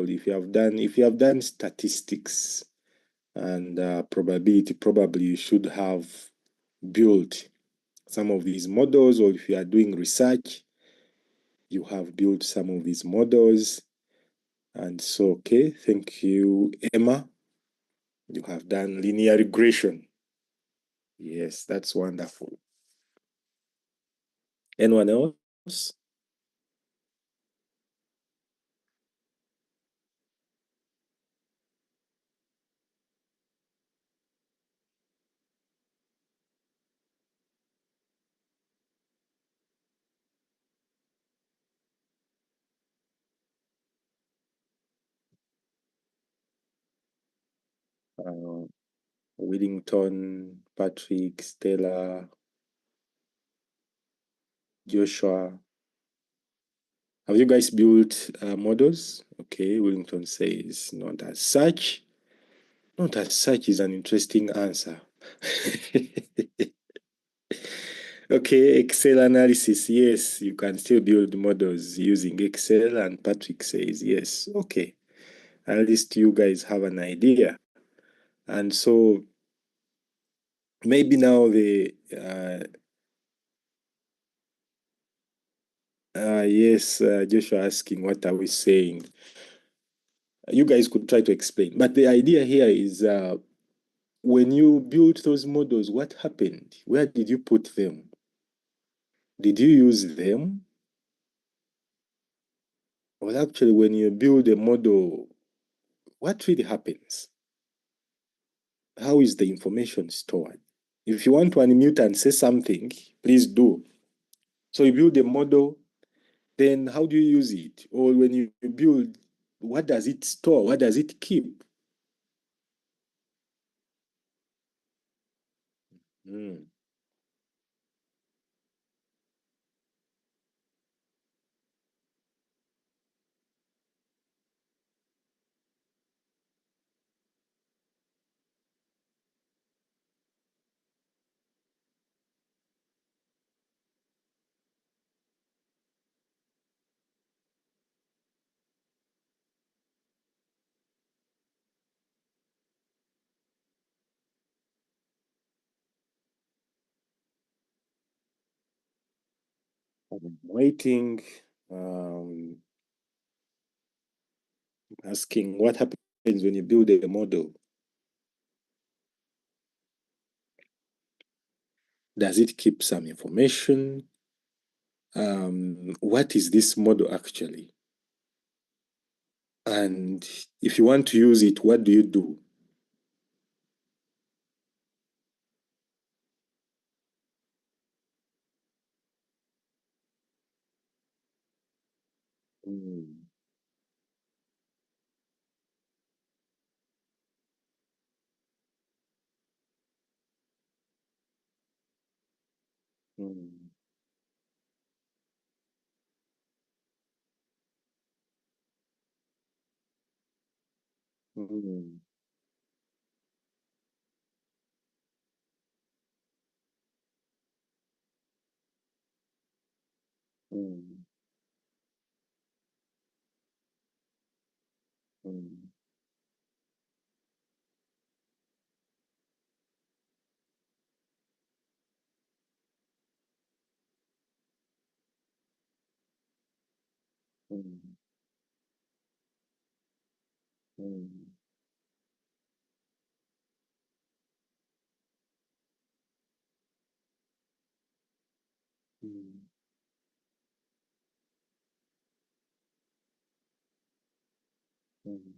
example, if you have done statistics and probability, probably you should have built some of these models, or if you are doing research, you have built some of these models. And so, okay, thank you, Emma. You have done linear regression. Yes, that's wonderful. Anyone else? Uh, Whittington, Patrick, Stella, Joshua. Have you guys built models? Okay, Wellington says not as such. Not as such is an interesting answer. Okay, Excel analysis. Yes, you can still build models using Excel, and Patrick says yes. Okay, at least you guys have an idea. And so maybe now yes, Joshua asking what are we saying? You guys could try to explain. But the idea here is when you built those models, what happened? Where did you put them? Did you use them? Well, actually, when you build a model, what really happens? How is the information stored? If you want to unmute and say something, please do. So you build a model, then how do you use it? Or when you build, what does it store? What does it keep? Mm, I'm waiting, um, asking what happens when you build a model. Does it keep some information? What is this model actually? And if you want to use it, what do you do? Mm, mm, mm, mm, mm, mm, mm, mm, mm,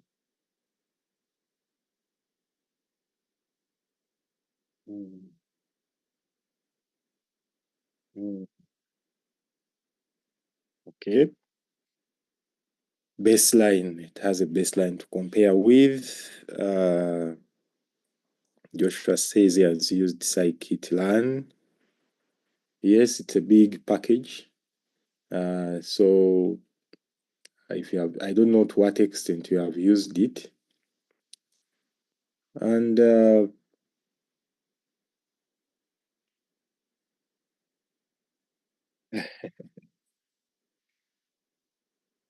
mm, mm. Okay. Baseline. It has a baseline to compare with. Joshua says he has used scikit-learn. Yes, it's a big package. So if you have, I don't know to what extent you have used it. And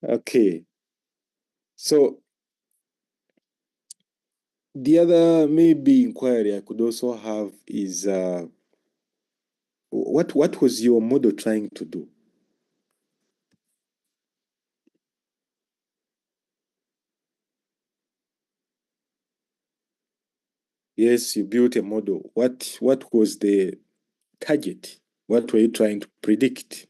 okay. So The other maybe inquiry I could also have is what was your model trying to do? Yes, you built a model. What was the target? What were you trying to predict?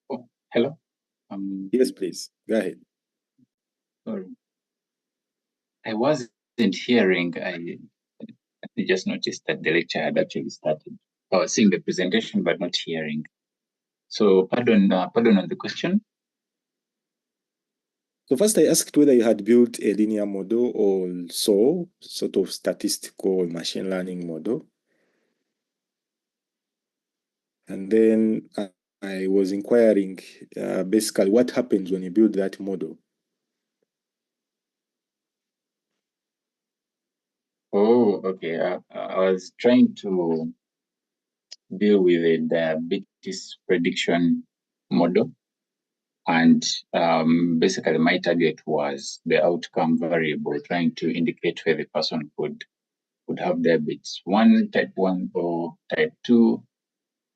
Oh, hello. Yes, please. Go ahead. Sorry. I wasn't hearing. I just noticed that the lecture had actually started. I was seeing the presentation but not hearing. So pardon on the question. So first I asked whether you had built a linear model or so, sort of statistical machine learning model. And then I was inquiring basically what happens when you build that model. Oh, okay. I was trying to deal with a diabetes prediction model. And basically, my target was the outcome variable, trying to indicate where the person would have diabetes 1, type 1, or type 2.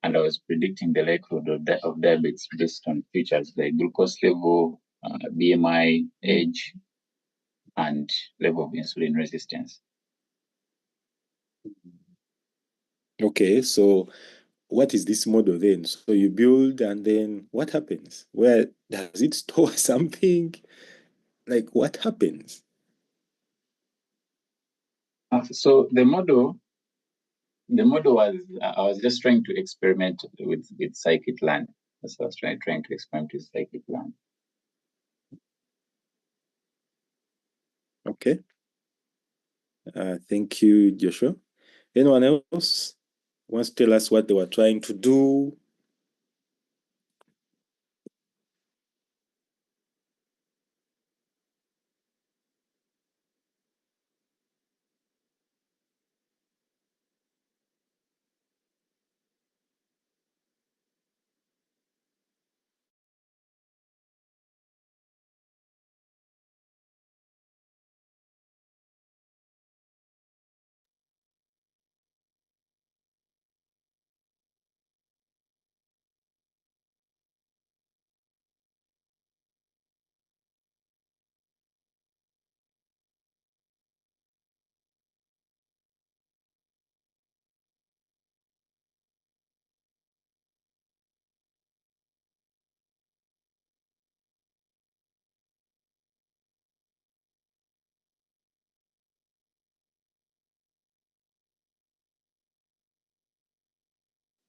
And I was predicting the likelihood of diabetes based on features like glucose level, BMI, age, and level of insulin resistance. Okay, so what is this model then? So you build and then what happens? Where does it store something? Like what happens? So the model was I was just trying to experiment with scikit-learn. So I was trying to experiment with scikit-learn. Okay. Thank you, Joshua. Anyone else wants to tell us what they were trying to do?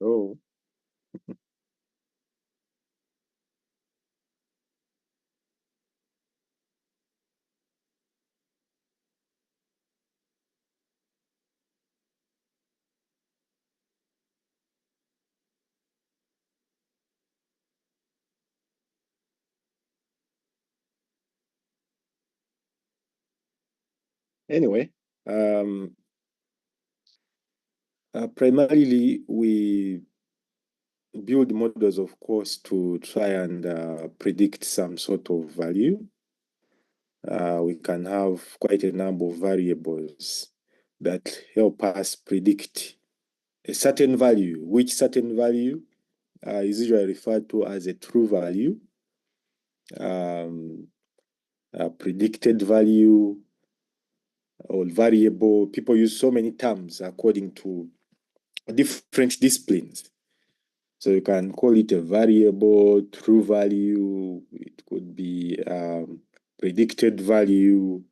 Oh, anyway, primarily we build models, of course, to try and predict some sort of value. We can have quite a number of variables that help us predict a certain value, which certain value is usually referred to as a true value, a predicted value, or variable. People use so many terms according to different disciplines. So you can call it a variable, true value, it could be predicted value,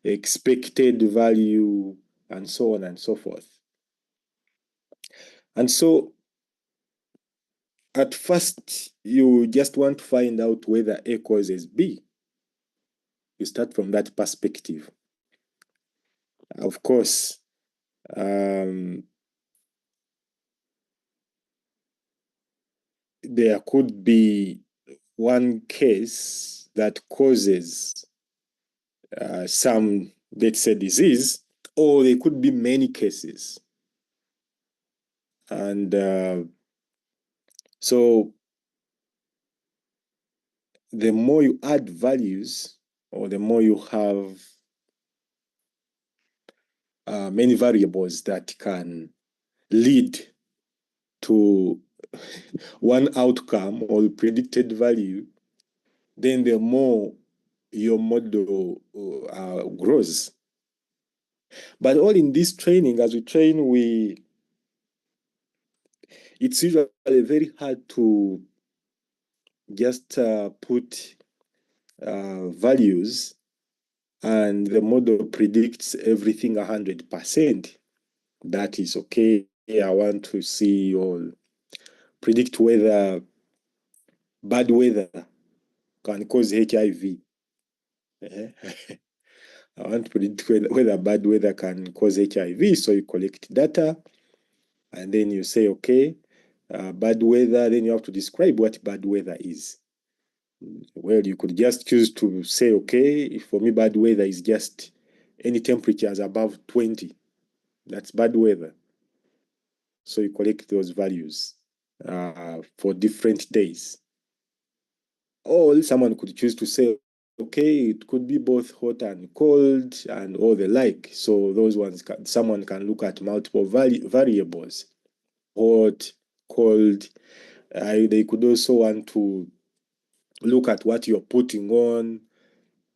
expected value, and so on and so forth. And so at first, you just want to find out whether A causes B. You start from that perspective. Of course, there could be one case that causes some, let's say, disease, or there could be many cases. And So the more you add values, or the more you have many variables that can lead to one outcome or predicted value, then the more your model grows. But all in this training, as we train, it's usually very hard to just put values and the model predicts everything 100%. That is okay. I want to see or predict whether bad weather can cause HIV. I want to predict whether bad weather can cause HIV. So you collect data and then you say, okay, bad weather, then you have to describe what bad weather is. Well, you could just choose to say, okay, for me, bad weather is just any temperatures above 20. That's bad weather. So you collect those values for different days. Or someone could choose to say, okay, it could be both hot and cold and all the like. So those ones, someone can look at multiple variables, hot, cold. They could also want to look at what you're putting on.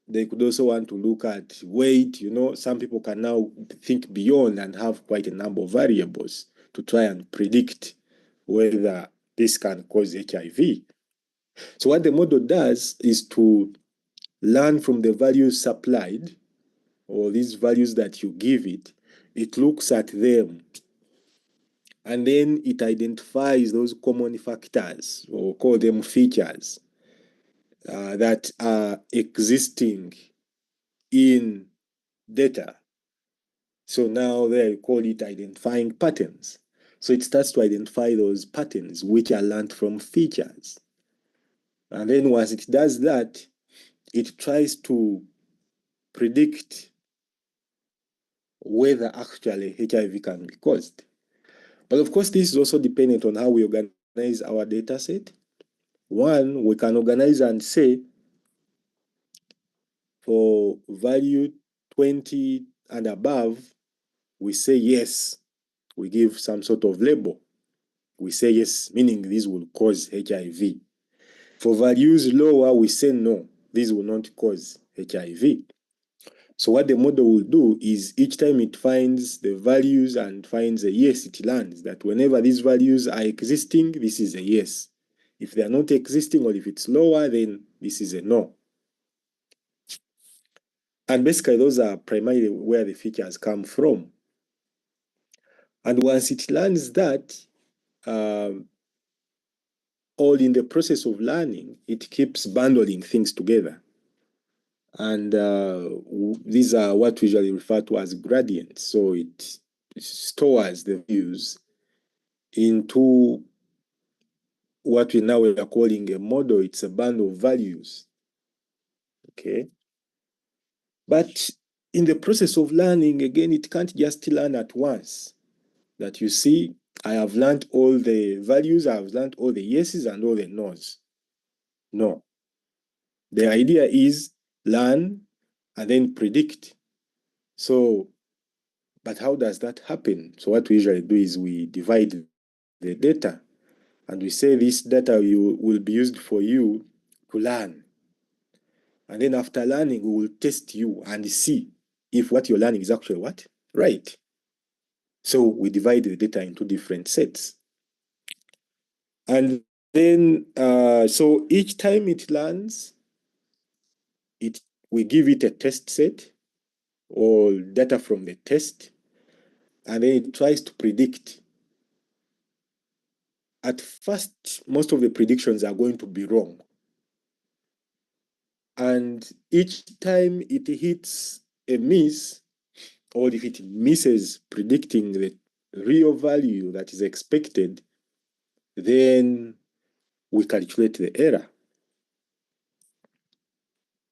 They could also want to look at weight. Some people can now think beyond and have quite a number of variables to try and predict whether this can cause HIV. So what the model does is to learn from the values supplied, or these values that you give it. It looks at them and then it identifies those common factors, or call them features, that are existing in data. So now they call it identifying patterns. So it starts to identify those patterns which are learned from features. And then once it does that, it tries to predict whether actually HIV can be caused. But of course, this is also dependent on how we organize our data set. One, we can organize and say for value 20 and above, we say yes. We give some sort of label. We say yes, meaning this will cause HIV. For values lower, we say no, this will not cause HIV. So what the model will do is each time it finds the values and finds a yes, it learns that whenever these values are existing, this is a yes. If they are not existing, or if it's lower, then this is a no. And basically, those are primarily where the features come from. And once it learns that, all in the process of learning, it keeps bundling things together. And these are what we usually refer to as gradients. So it stores the views into what we now are calling a model. It's a bundle of values. Okay. But in the process of learning, again, it can't just learn at once. That you see, I have learned all the values, I have learned all the yeses and all the nos. No. The idea is learn and then predict. So, but how does that happen? So what we usually do is we divide the data and we say this data will be used for you to learn. And then after learning, we will test you and see if what you're learning is actually what? Right. So we divide the data into different sets. And then, so each time it learns, we give it a test set or data from the test, and then it tries to predict. At first, most of the predictions are going to be wrong. And each time it hits a miss, or if it misses predicting the real value that is expected, then we calculate the error.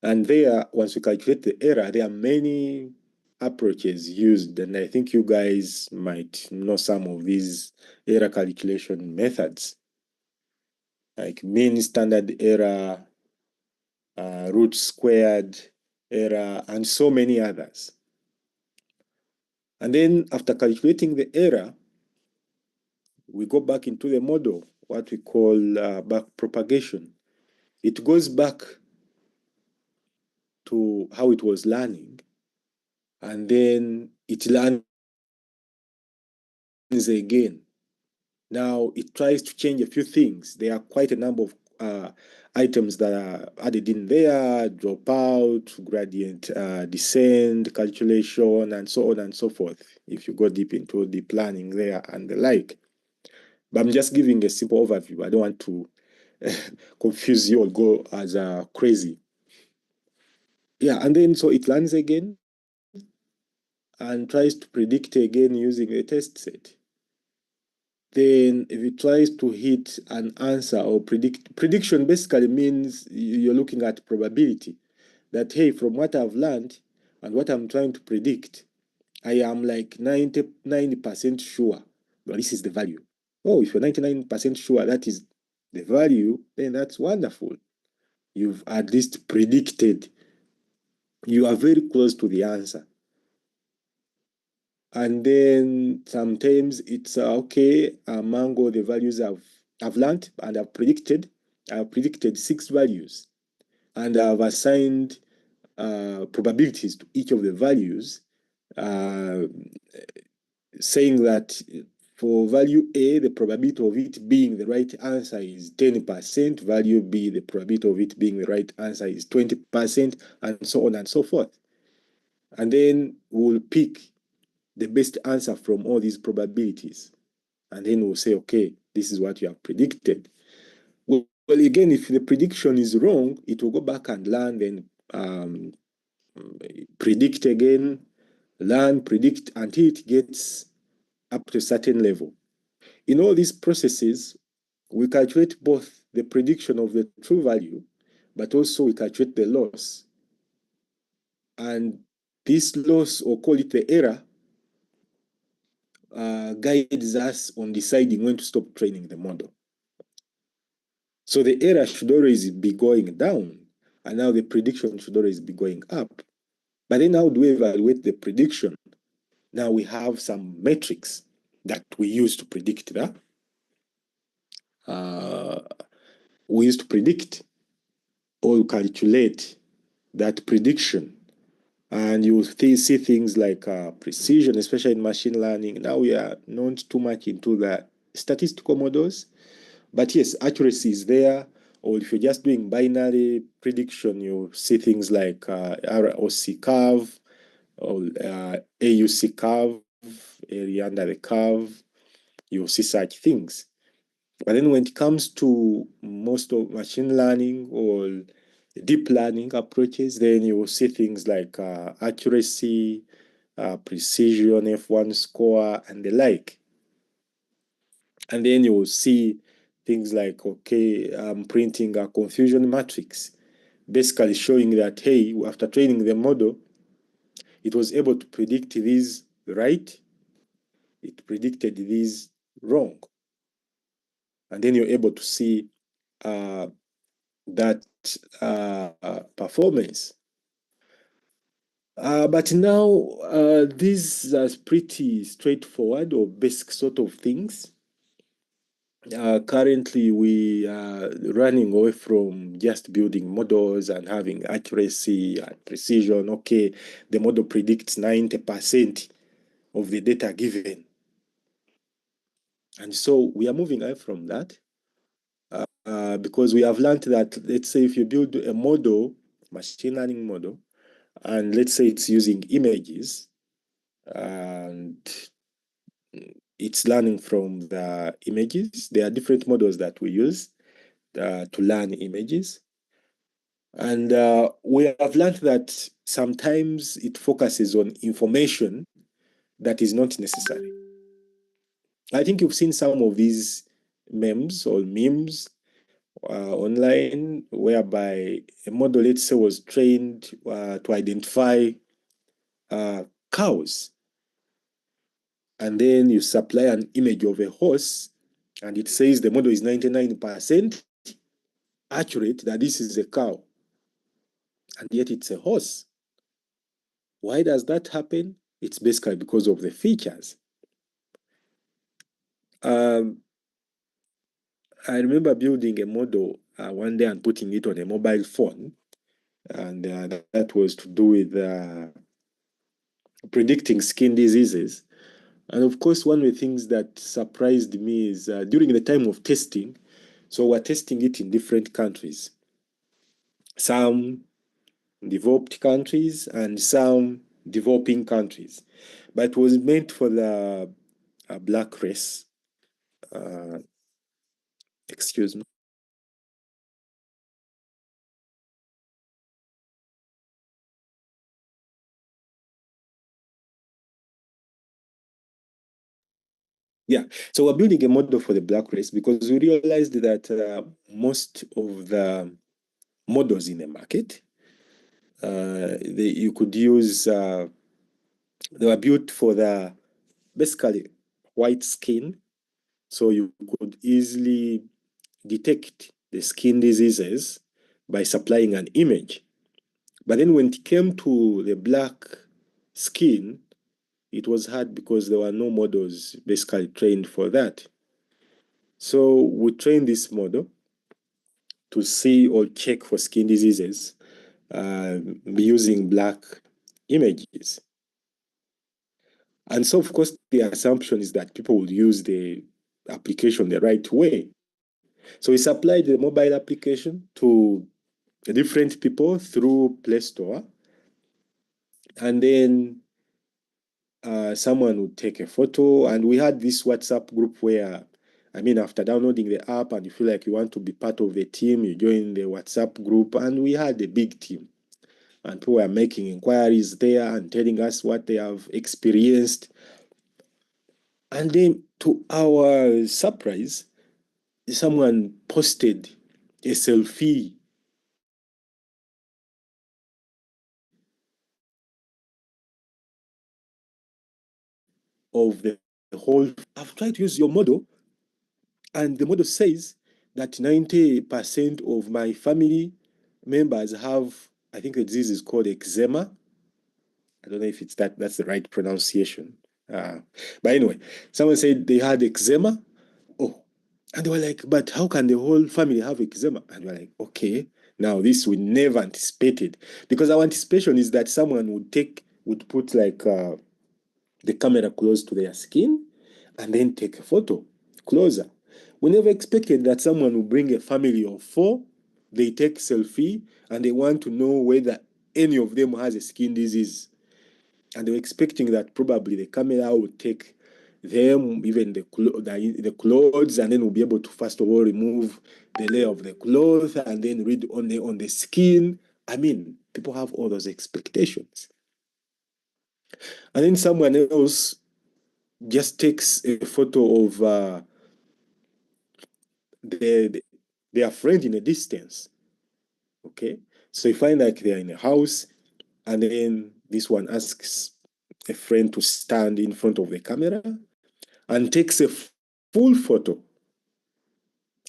And there, once we calculate the error, there are many approaches used, and I think you guys might know some of these error calculation methods. like mean standard error, root squared error, and so many others. And then after calculating the error, we go back into the model, what we call back propagation. It goes back to how it was learning, and then it learns again. Now it tries to change a few things. There are quite a number of items that are added in there: dropout, gradient descent, calculation, and so on and so forth. If you go deep into the planning there and the like. But I'm just giving a simple overview. I don't want to confuse you or go as crazy. Yeah, and then so it learns again and tries to predict again using a test set. Then if it tries to hit an answer or prediction basically means you're looking at probability. That, hey, from what I've learned and what I'm trying to predict, I am like 90% sure. Well, this is the value. Oh, if you're 99% sure that is the value, then that's wonderful. You've at least predicted. You are very close to the answer. And then sometimes it's okay, among all the values I've learned and I've predicted 6 values, and I've assigned probabilities to each of the values, uh, saying that for value A, the probability of it being the right answer is 10%, value B, the probability of it being the right answer is 20%, and so on and so forth. And then we'll pick the best answer from all these probabilities. And then we'll say, okay, this is what you have predicted. Well, again, if the prediction is wrong, it will go back and learn, then predict again, learn, predict until it gets up to a certain level. In all these processes, we calculate both the prediction of the true value, but also we calculate the loss. And this loss, or call it the error, guides us on deciding when to stop training the model. So the error should always be going down, and now the prediction should always be going up. But then how do we evaluate the prediction? Now we have some metrics that we use to predict that. We use to predict or calculate that prediction. And you will see things like precision, especially in machine learning. Now we are not too much into the statistical models, but yes, accuracy is there. Or if you're just doing binary prediction, you see things like ROC curve or AUC curve, area under the curve. You'll see such things. But then when it comes to most of machine learning or deep learning approaches, then you will see things like accuracy, precision, F1 score, and the like. And then you will see things like, okay, I'm printing a confusion matrix, basically showing that, hey, after training the model, it was able to predict this right, it predicted this wrong. And then you're able to see that performance. But now these are pretty straightforward or basic sort of things. Currently, we are running away from just building models and having accuracy and precision. Okay, the model predicts 90% of the data given. And so we are moving away from that because we have learned that, let's say, if you build a model, machine learning model, and let's say it's using images, and it's learning from the images. There are different models that we use to learn images. And we have learned that sometimes it focuses on information that is not necessary. I think you've seen some of these memes or memes online, whereby a model, let's say, was trained to identify cows. And then you supply an image of a horse, and it says the model is 99% accurate that this is a cow, and yet it's a horse. Why does that happen? It's basically because of the features. I remember building a model one day and putting it on a mobile phone, and that was to do with predicting skin diseases. And of course, one of the things that surprised me is during the time of testing, so we're testing it in different countries, some developed countries and some developing countries. But it was meant for the black race. Uh, excuse me. Yeah, so we're building a model for the black race because we realized that most of the models in the market, you could use, they were built for the basically white skin, so you could easily detect the skin diseases by supplying an image. But then when it came to the black skin, it was hard because there were no models basically trained for that. So we trained this model to see or check for skin diseases using black images. And so, of course, the assumption is that people will use the application the right way. So we supplied the mobile application to different people through Play Store, and then someone would take a photo, and we had this WhatsApp group where, I mean, after downloading the app and you feel like you want to be part of the team, you join the WhatsApp group, and we had a big team. And people were making inquiries there and telling us what they have experienced. And then, to our surprise, someone posted a selfie of the whole. I've tried to use your model, and the model says that 90% of my family members have, I think the disease is called eczema. I don't know if it's that's the right pronunciation. But anyway, someone said they had eczema. Oh, and they were like, but how can the whole family have eczema? And we're like, okay, now this we never anticipated, because our anticipation is that someone would put like the camera close to their skin and then take a photo closer. We never expected that someone would bring a family of four, they take selfie, and they want to know whether any of them has a skin disease. And they were expecting that probably the camera would take them, even the clothes, and then we'll be able to first of all remove the layer of the cloth and then read on the skin. I mean, people have all those expectations. And then someone else just takes a photo of the, their friend in a distance. Okay, so you find like they're in a house, and then this one asks a friend to stand in front of the camera and takes a full photo.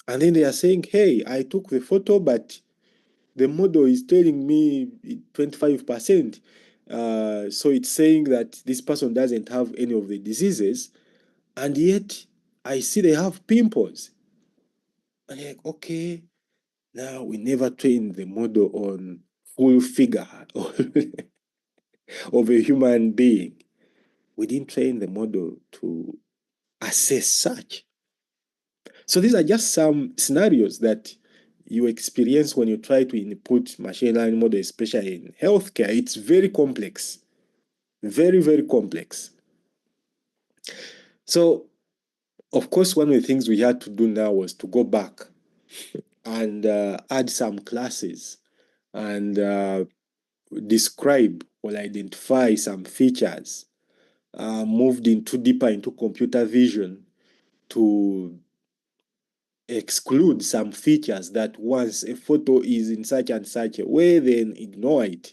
And then they are saying, hey, I took the photo, but the model is telling me 25%. So it's saying that this person doesn't have any of the diseases, and yet I see they have pimples. And you're like, okay, now we never trained the model on full figure of a human being. We didn't train the model to assess such. So these are just some scenarios that you experience when you try to input machine learning model, especially in healthcare. It's very complex, very, very complex. So, of course, one of the things we had to do now was to go back and add some classes and describe or identify some features, moved into deeper into computer vision to exclude some features that once a photo is in such and such a way, then ignore it.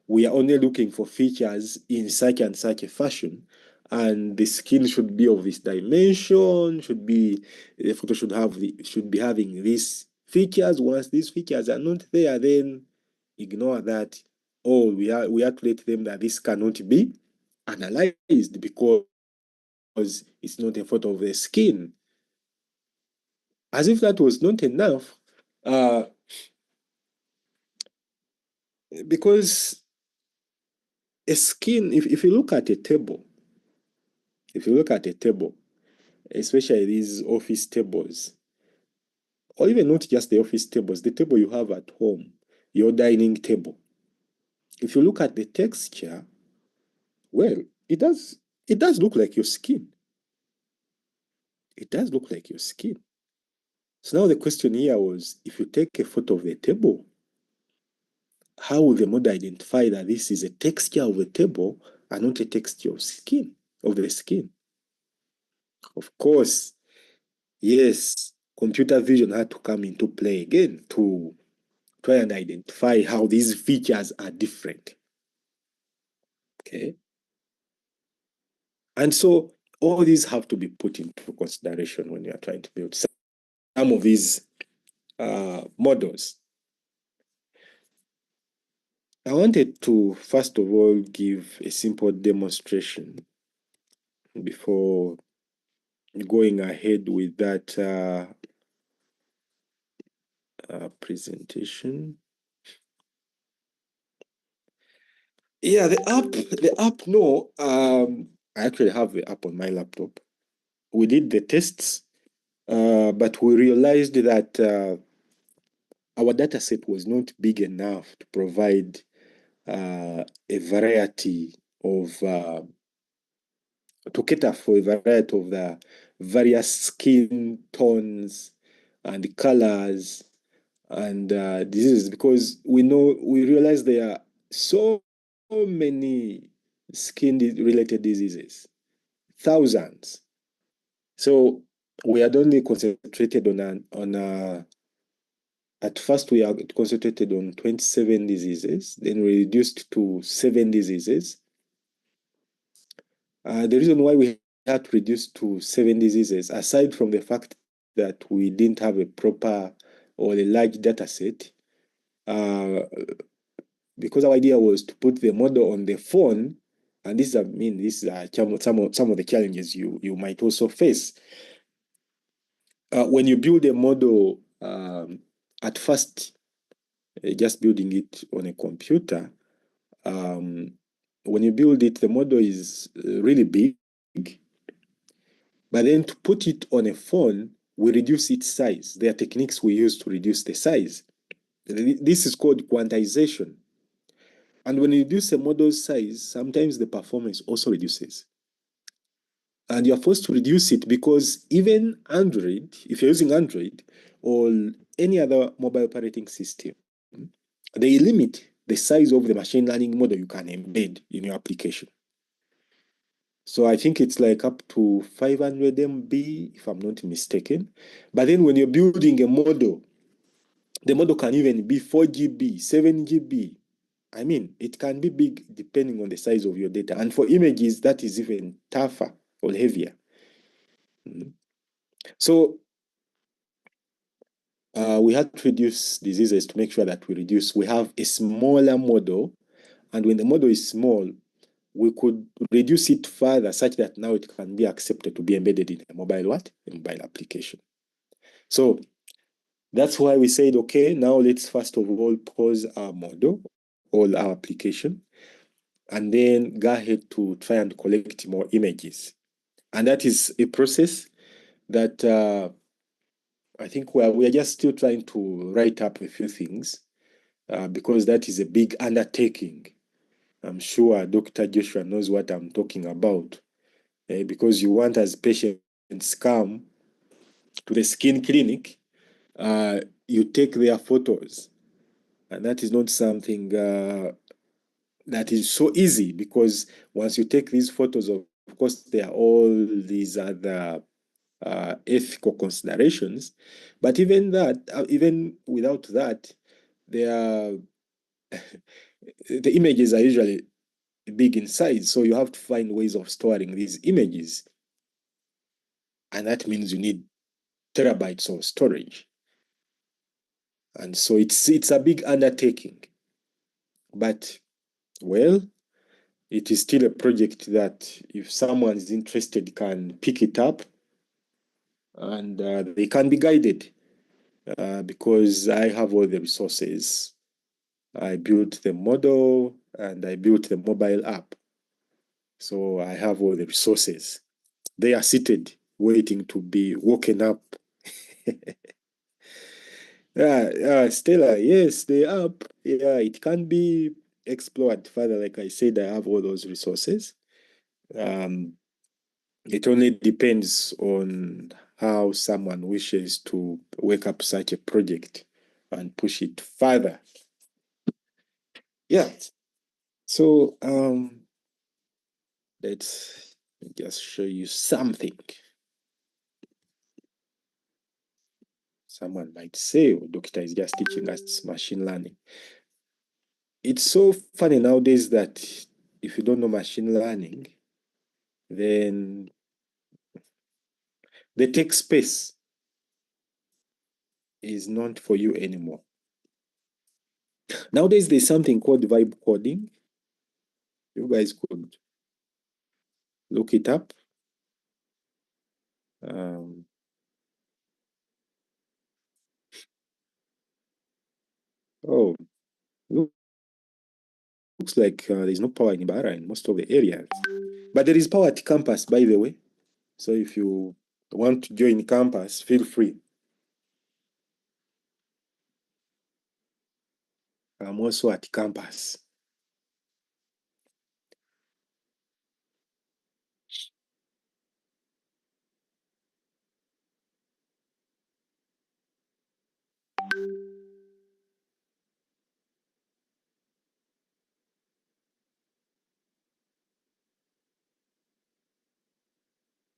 We are only looking for features in such and such a fashion. And the skin should be of this dimension, the photo should be having this features. Once these features are not there, then ignore that. Oh, we are to let them that this cannot be analyzed because it's not a photo of the skin. As if that was not enough, because a skin, if you look at a table, especially these office tables, or even not just the office tables, the table you have at home, your dining table. If you look at the texture, well, it does look like your skin. It does look like your skin. So now the question here was, if you take a photo of the table, how will the model identify that this is a texture of the table and not a texture of skin, of the skin? Of course, yes, computer vision had to come into play again to try and identify how these features are different. Okay. And so all these have to be put into consideration when you are trying to build some of these models. I wanted to, first of all, give a simple demonstration before going ahead with that presentation. Yeah, the app, no, I actually have the app on my laptop. We did the tests, but we realized that our data set was not big enough to provide a variety of, to cater for a variety of the various skin tones and colors and diseases, because we realize there are so many skin related diseases, thousands. So we had only concentrated at first we had concentrated on 27 diseases, then we reduced to 7 diseases. The reason why we had to reduce to 7 diseases, aside from the fact that we didn't have a proper or a large data set, because our idea was to put the model on the phone, and this is some of the challenges you might also face. When you build a model, at first, just building it on a computer, when you build it, the model is really big. But then to put it on a phone, we reduce its size. There are techniques we use to reduce the size. This is called quantization. And when you reduce a model's size, sometimes the performance also reduces. And you're forced to reduce it because even Android, if you're using Android or any other mobile operating system, they limit the size of the machine learning model you can embed in your application. So I think it's like up to 500 MB, if I'm not mistaken. But then when you're building a model, the model can even be 4 GB, 7 GB. I mean, it can be big depending on the size of your data. And for images, that is even tougher or heavier. So we had to reduce diseases to make sure that we have a smaller model. And when the model is small, we could reduce it further such that now it can be accepted to be embedded in a mobile application. So that's why we said, okay, now let's first of all pause our model, all our application, and then go ahead to try and collect more images. And that is a process that I think we are just still trying to write up a few things because that is a big undertaking. I'm sure Dr. Joshua knows what I'm talking about because you want, as patients come to the skin clinic, you take their photos. And that is not something that is so easy, because once you take these photos, of course, there are all these other ethical considerations. But even without that, the images are usually big in size. So you have to find ways of storing these images. And that means you need terabytes of storage. And so it's a big undertaking. But, well, it is still a project that if someone is interested can pick it up, and they can be guided, because I have all the resources. I built the model and I built the mobile app. So I have all the resources. They are seated, waiting to be woken up. Stella, yes, the app, it can be explored further. Like I said, I have all those resources. Um, it only depends on how someone wishes to wake up such a project and push it further. Yeah. So let's just show you something. Someone might say, oh, doctor is just teaching us machine learning. It's so funny nowadays that if you don't know machine learning, then the tech space is not for you anymore. Nowadays, there's something called vibe coding. You guys could look it up. Um, oh, looks like there's no power in Ibarra in most of the areas. But there is power at campus, by the way. So if you want to join campus, feel free. I'm also at campus.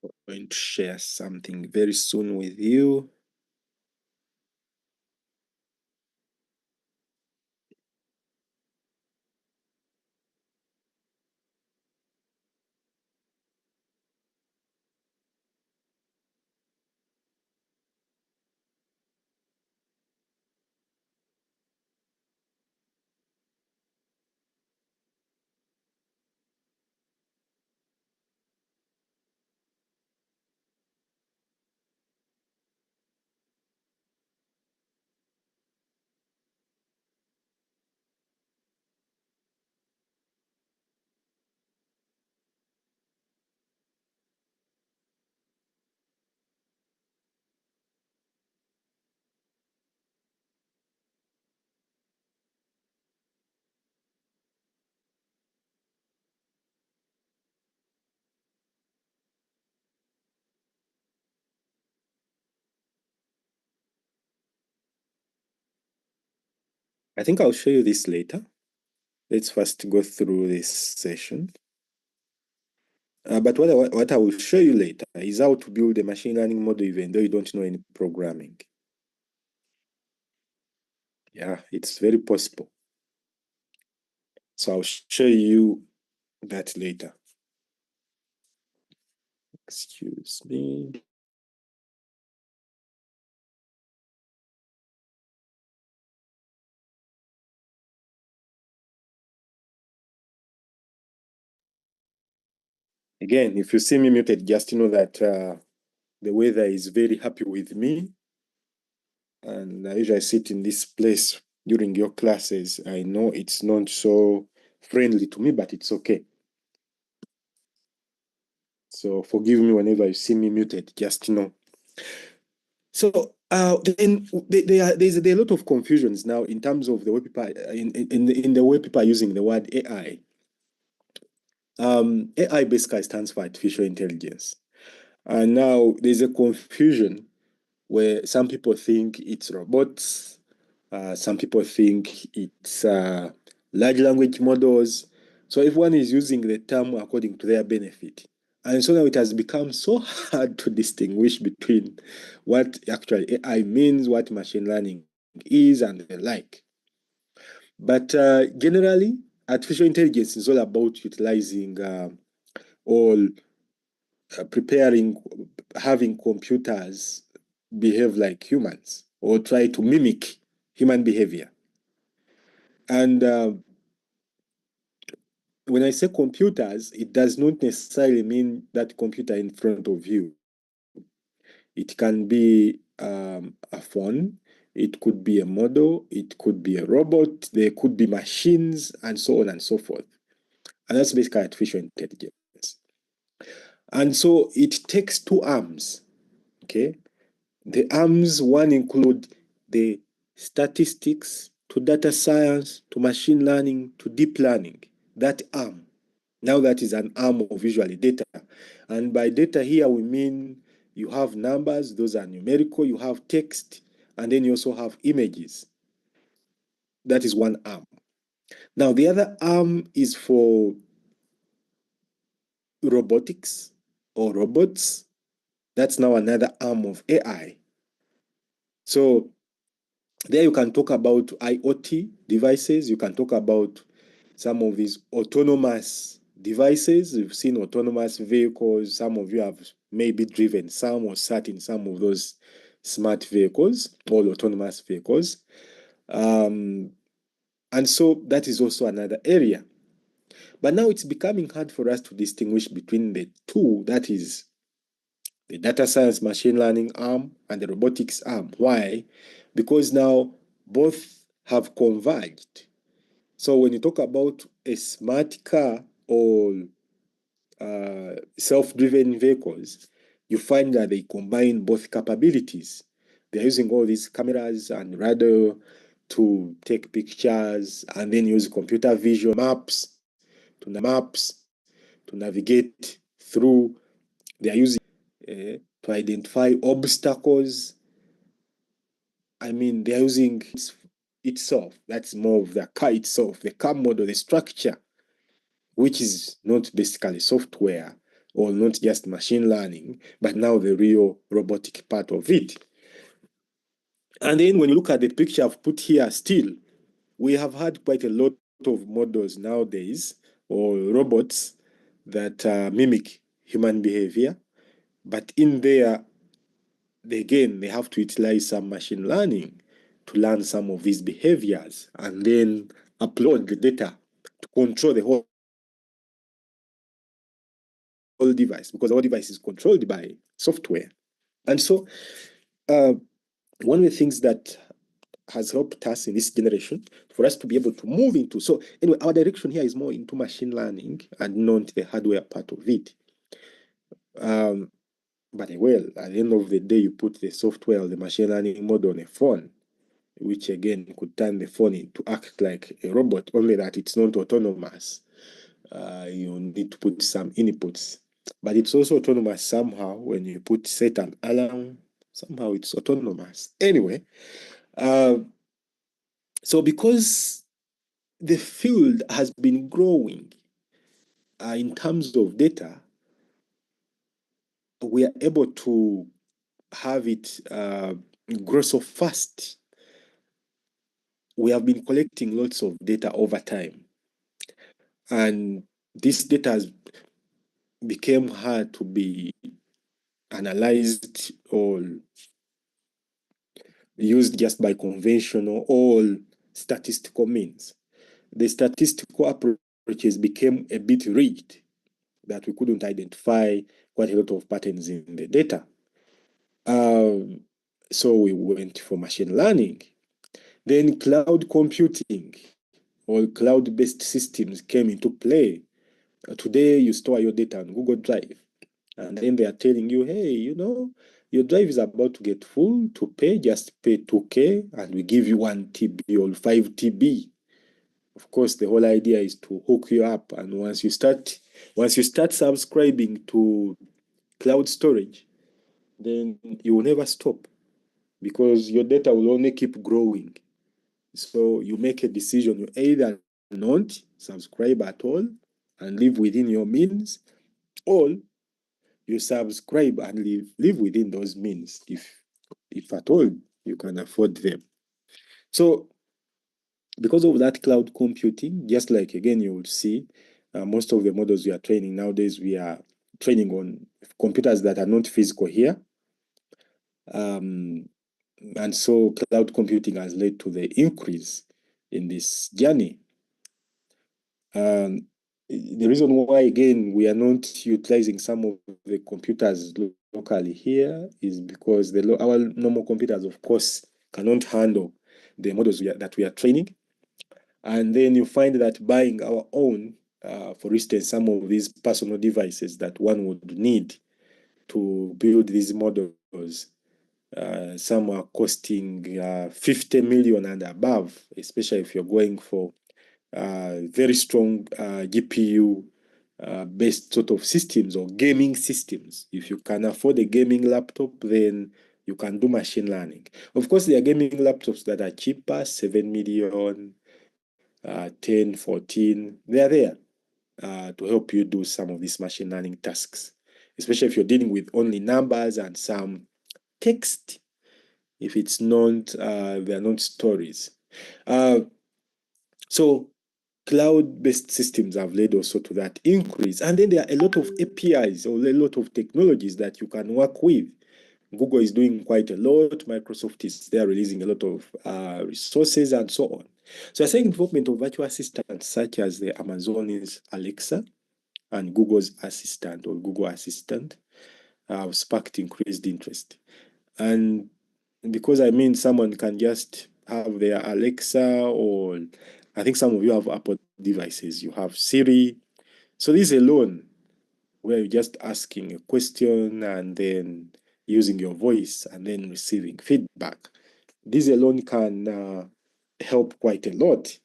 I'm going to share something very soon with you. I think I'll show you this later. Let's first go through this session. But what I will show you later is how to build a machine learning model even though you don't know any programming. Yeah, it's very possible. So I'll show you that later. Excuse me. Again, if you see me muted, just know that the weather is very happy with me. And I usually sit in this place during your classes. I know it's not so friendly to me, but it's okay. So forgive me whenever you see me muted, just know. So then there's a lot of confusions now in terms of the way people in the way people are using the word AI. AI basically stands for artificial intelligence, and now there's a confusion where some people think it's robots, some people think it's large language models. So everyone is using the term according to their benefit. And so now it has become so hard to distinguish between what actually AI means, what machine learning is, and the like. But generally, artificial intelligence is all about utilizing all preparing, having computers behave like humans or try to mimic human behavior. And when I say computers, it does not necessarily mean that computer in front of you. It can be a phone, it could be a model, it could be a robot, there could be machines, and so on and so forth. And that's basically artificial intelligence. And so it takes two arms, okay? The arms, one include the statistics to data science to machine learning to deep learning. That arm. Now that is an arm of visually data. And by data here, we mean you have numbers, those are numerical, you have text, and then you also have images. That is one arm. Now, the other arm is for robotics or robots. That's now another arm of AI. So there you can talk about IoT devices. You can talk about some of these autonomous devices. You've seen autonomous vehicles. Some of you have maybe driven some or sat in some of those smart vehicles, all autonomous vehicles. And so that is also another area. But now it's becoming hard for us to distinguish between the two, that is the data science machine learning arm and the robotics arm. Why? Because now both have converged. So when you talk about a smart car or self-driven vehicles, you find that they combine both capabilities. They're using all these cameras and radar to take pictures and then use computer vision maps to navigate through. They are using to identify obstacles. I mean, they're using itself. That's more of the car itself, the car model, the structure, which is not basically software or not just machine learning, but now the real robotic part of it. And then when you look at the picture I've put here, still, we have had quite a lot of models nowadays or robots that mimic human behavior. But in there, again, they have to utilize some machine learning to learn some of these behaviors and then upload the data to control the whole device, because the whole device is controlled by software. And so one of the things that has helped us in this generation for us to be able to move into. So anyway, our direction here is more into machine learning and not the hardware part of it. But well, at the end of the day, you put the software or the machine learning model on a phone, which again could turn the phone into act like a robot, only that it's not autonomous. You need to put some inputs, but it's also autonomous somehow. When you put set an alarm, somehow it's autonomous. Anyway, so because the field has been growing in terms of data, we are able to have it grow so fast. We have been collecting lots of data over time, and this data has became hard to be analyzed or used just by conventional or statistical means. The statistical approaches became a bit rigid, that we couldn't identify quite a lot of patterns in the data. So we went for machine learning. Then cloud computing or cloud-based systems came into play. Today, you store your data on Google Drive, and then they are telling you, hey, your drive is about to get full. To pay, just pay 2K, and we give you 1 TB or 5 TB. Of course, the whole idea is to hook you up, and once you start subscribing to cloud storage, then you will never stop, because your data will only keep growing. So you make a decision. You either not subscribe at all and live within your means, or you subscribe and live within those means, if at all you can afford them. So because of that cloud computing, just like again you would see most of the models we are training nowadays, we are training on computers that are not physical here. And so cloud computing has led to the increase in this journey. The reason why, again, we are not utilizing some of the computers locally here is because our normal computers, of course, cannot handle the models that we are training. And then you find that buying our own, for instance, some of these personal devices that one would need to build these models, some are costing 50 million and above, especially if you're going for very strong GPU based sort of systems or gaming systems. If you can afford a gaming laptop, then you can do machine learning. Of course, there are gaming laptops that are cheaper, 7 million, 10, 14. They are there to help you do some of these machine learning tasks, especially if you're dealing with only numbers and some text. If it's not, they're not stories. So cloud-based systems have led also to that increase. And then there are a lot of APIs or a lot of technologies that you can work with. Google is doing quite a lot. Microsoft is there releasing a lot of resources and so on. So I think involvement of virtual assistants such as the Amazon's Alexa and Google's Assistant or Google Assistant have sparked increased interest. And because I mean, someone can just have their Alexa, or I think some of you have Apple devices, you have Siri. So this alone, where you're just asking a question and then using your voice and then receiving feedback. This alone can help quite a lot.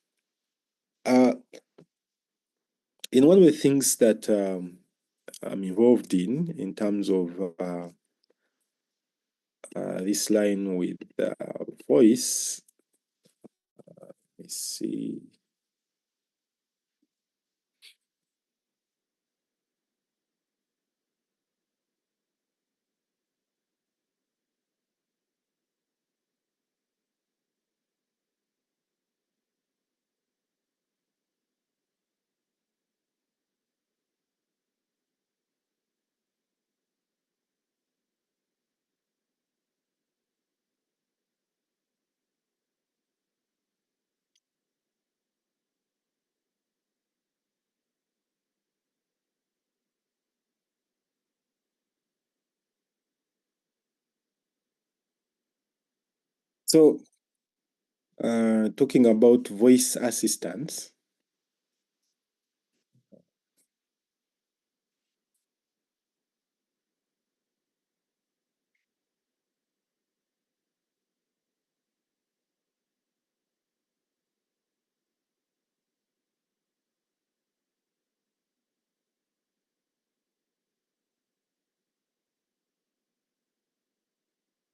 In one of the things that I'm involved in terms of this line with voice, let's see. So talking about voice assistants,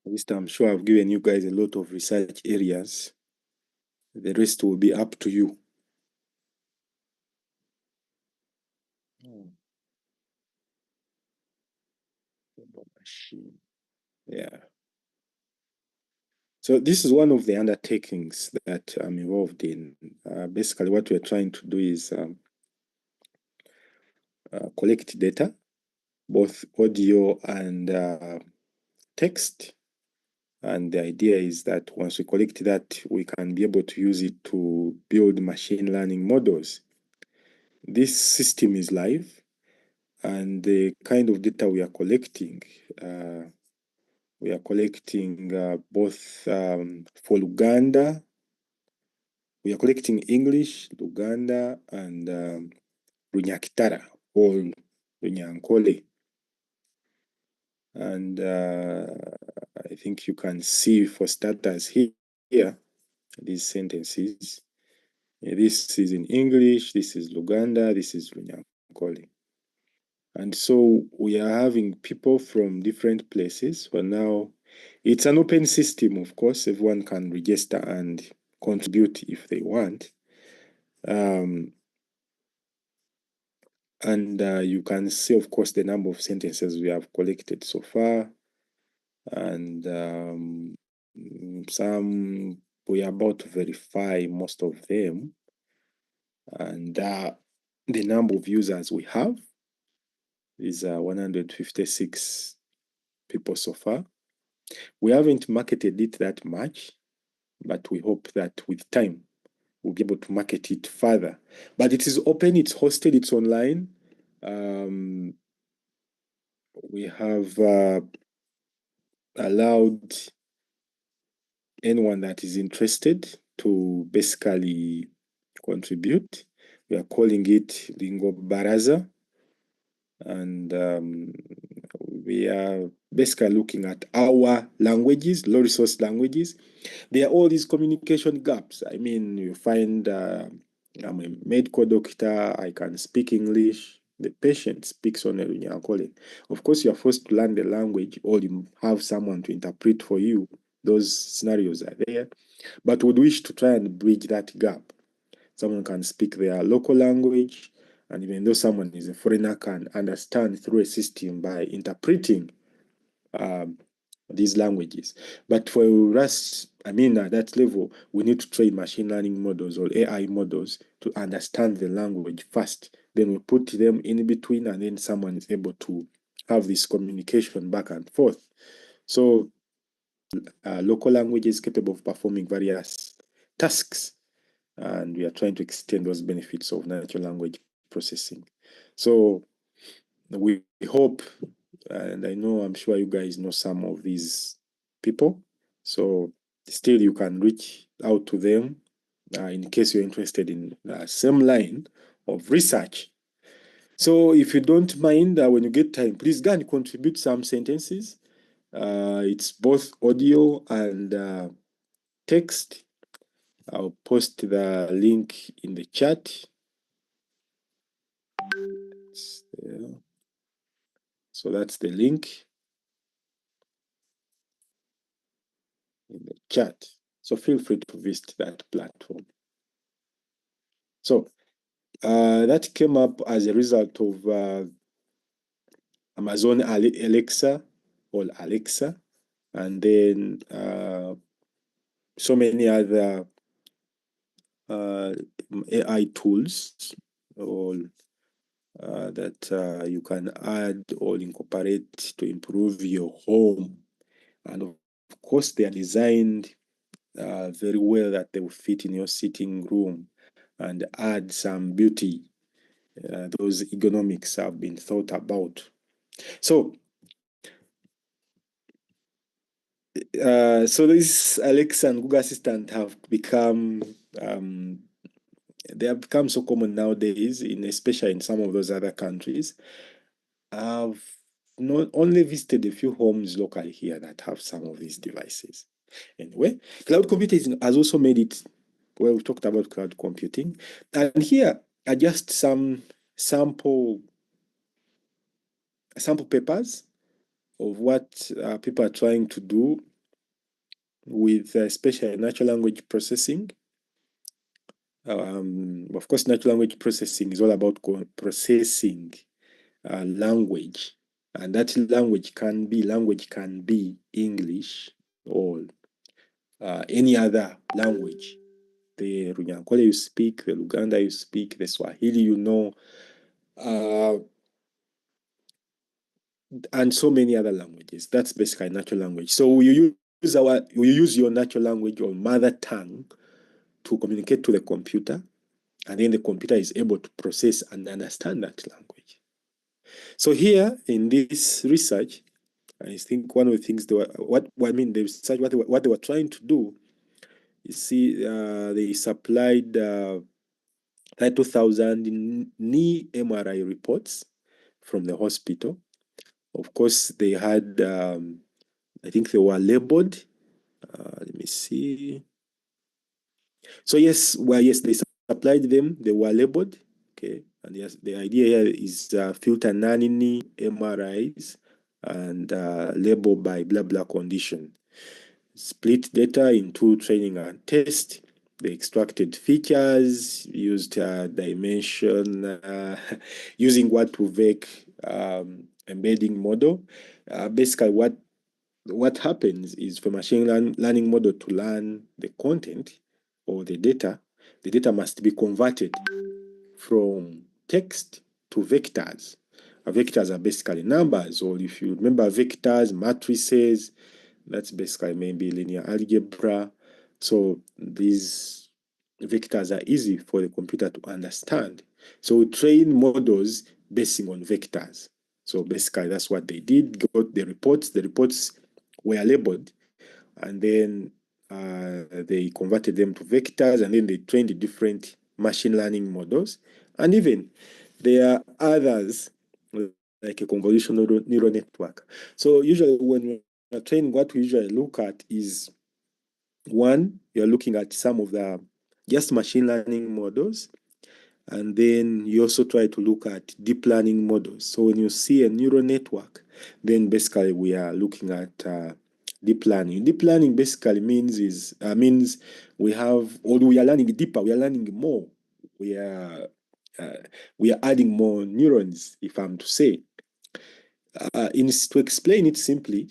at least I'm sure I've given you guys a lot of research areas. The rest will be up to you. Machine. Yeah. So this is one of the undertakings that I'm involved in. Basically, what we're trying to do is collect data, both audio and text. And the idea is that once we collect that, we can be able to use it to build machine learning models. This system is live, and the kind of data we are collecting, both for Luganda. We are collecting English, Luganda, and Runyakitara or Runyankole. And I think you can see for starters here these sentences. This is in English, this is Luganda, this is Runyankole. And so we are having people from different places. For now, it's an open system, of course. Everyone can register and contribute if they want. And you can see, of course, the number of sentences we have collected so far. And some we are about to verify most of them. And the number of users we have is 156 people so far. We haven't marketed it that much, but we hope that with time we'll be able to market it further. But it is open, it's hosted, it's online. We have allowed anyone that is interested to basically contribute. We are calling it Lingo Baraza. And we are basically looking at our languages, low resource languages. There are all these communication gaps. I mean, you find I'm a medical doctor, I can speak English, the patient speaks only Runyankole. Of course, you're forced to learn the language, or you have someone to interpret for you. Those scenarios are there, but would wish to try and bridge that gap. Someone can speak their local language, and even though someone is a foreigner, can understand through a system by interpreting these languages. But for us, I mean, at that level, we need to train machine learning models or AI models to understand the language first. Then we put them in between, and then someone is able to have this communication back and forth. So local languages capable of performing various tasks, and we are trying to extend those benefits of natural language processing. So we hope, and I know, I'm sure you guys know some of these people, so still you can reach out to them in case you're interested in the same line of research. So if you don't mind, when you get time, please go and contribute some sentences. It's both audio and text. I'll post the link in the chat. So that's the link in the chat. So feel free to visit that platform. So that came up as a result of Amazon Alexa or Alexa, and then so many other AI tools or that you can add or incorporate to improve your home. And of course, they are designed very well that they will fit in your sitting room and add some beauty. Those ergonomics have been thought about. So, so this Alexa and Google Assistant have become they have become so common nowadays, especially in some of those other countries. I've not only visited a few homes locally here that have some of these devices. Anyway, cloud computing has also made it, well, we talked about cloud computing. And here are just some sample papers of what people are trying to do with especially natural language processing. Of course, natural language processing is all about processing language, and that language can be English or any other language. The Runyankole you speak, the Luganda you speak, the Swahili you know, and so many other languages. That's basically natural language. So we use your natural language or mother tongue to communicate to the computer, and then the computer is able to process and understand that language. So here in this research, I think one of the things the research, what they were trying to do is they supplied 2,000 knee MRI reports from the hospital. Of course, they had, I think they were labeled. Let me see. So yes, they supplied them. They were labeled. Okay, and yes, the idea here is filter non-knee MRIs and label by blah blah condition. Split data into training and test. They extracted features, used dimension, using what Uvec embedding model. Basically, what happens is for machine learning model to learn the content or the data must be converted from text to vectors. Vectors are basically numbers, or if you remember vectors, matrices, That's basically maybe linear algebra. So these vectors are easy for the computer to understand. So we train models basing on vectors. So basically that's what they did, got the reports. The reports were labeled, and then they converted them to vectors, and then they trained different machine learning models. And even there are others, like a convolutional neural network. So usually when we're training, what we usually look at is, one, you're looking at some of the just machine learning models, and then you also try to look at deep learning models. So when you see a neural network, then basically we are looking at deep learning. Deep learning basically means we have, or we are learning deeper, we are learning more. We are adding more neurons, if I'm to say. To explain it simply,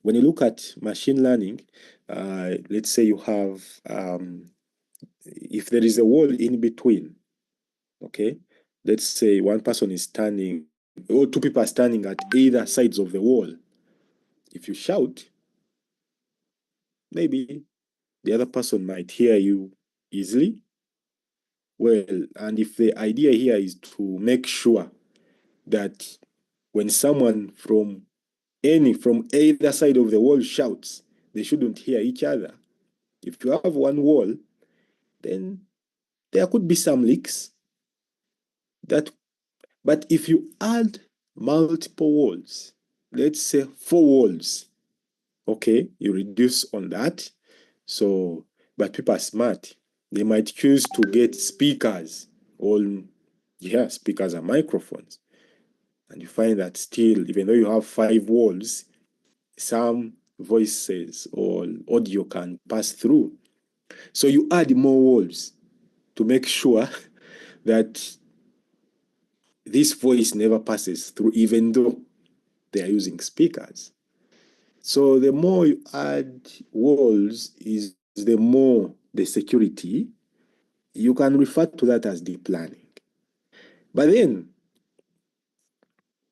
when you look at machine learning, let's say you have, if there is a wall in between, okay, let's say one person is standing, or two people are standing at either sides of the wall. If you shout, maybe the other person might hear you easily. Well, and if the idea here is to make sure that when someone from either side of the wall shouts, they shouldn't hear each other. If you have one wall, then there could be some leaks. But if you add multiple walls, let's say 4 walls, okay, you reduce on that. So, but people are smart. They might choose to get speakers, or speakers and microphones. And you find that still, even though you have 5 walls, some voices or audio can pass through. So you add more walls to make sure that this voice never passes through, even though they are using speakers. So the more you add walls is the more the security. You can refer to that as deep learning. But then,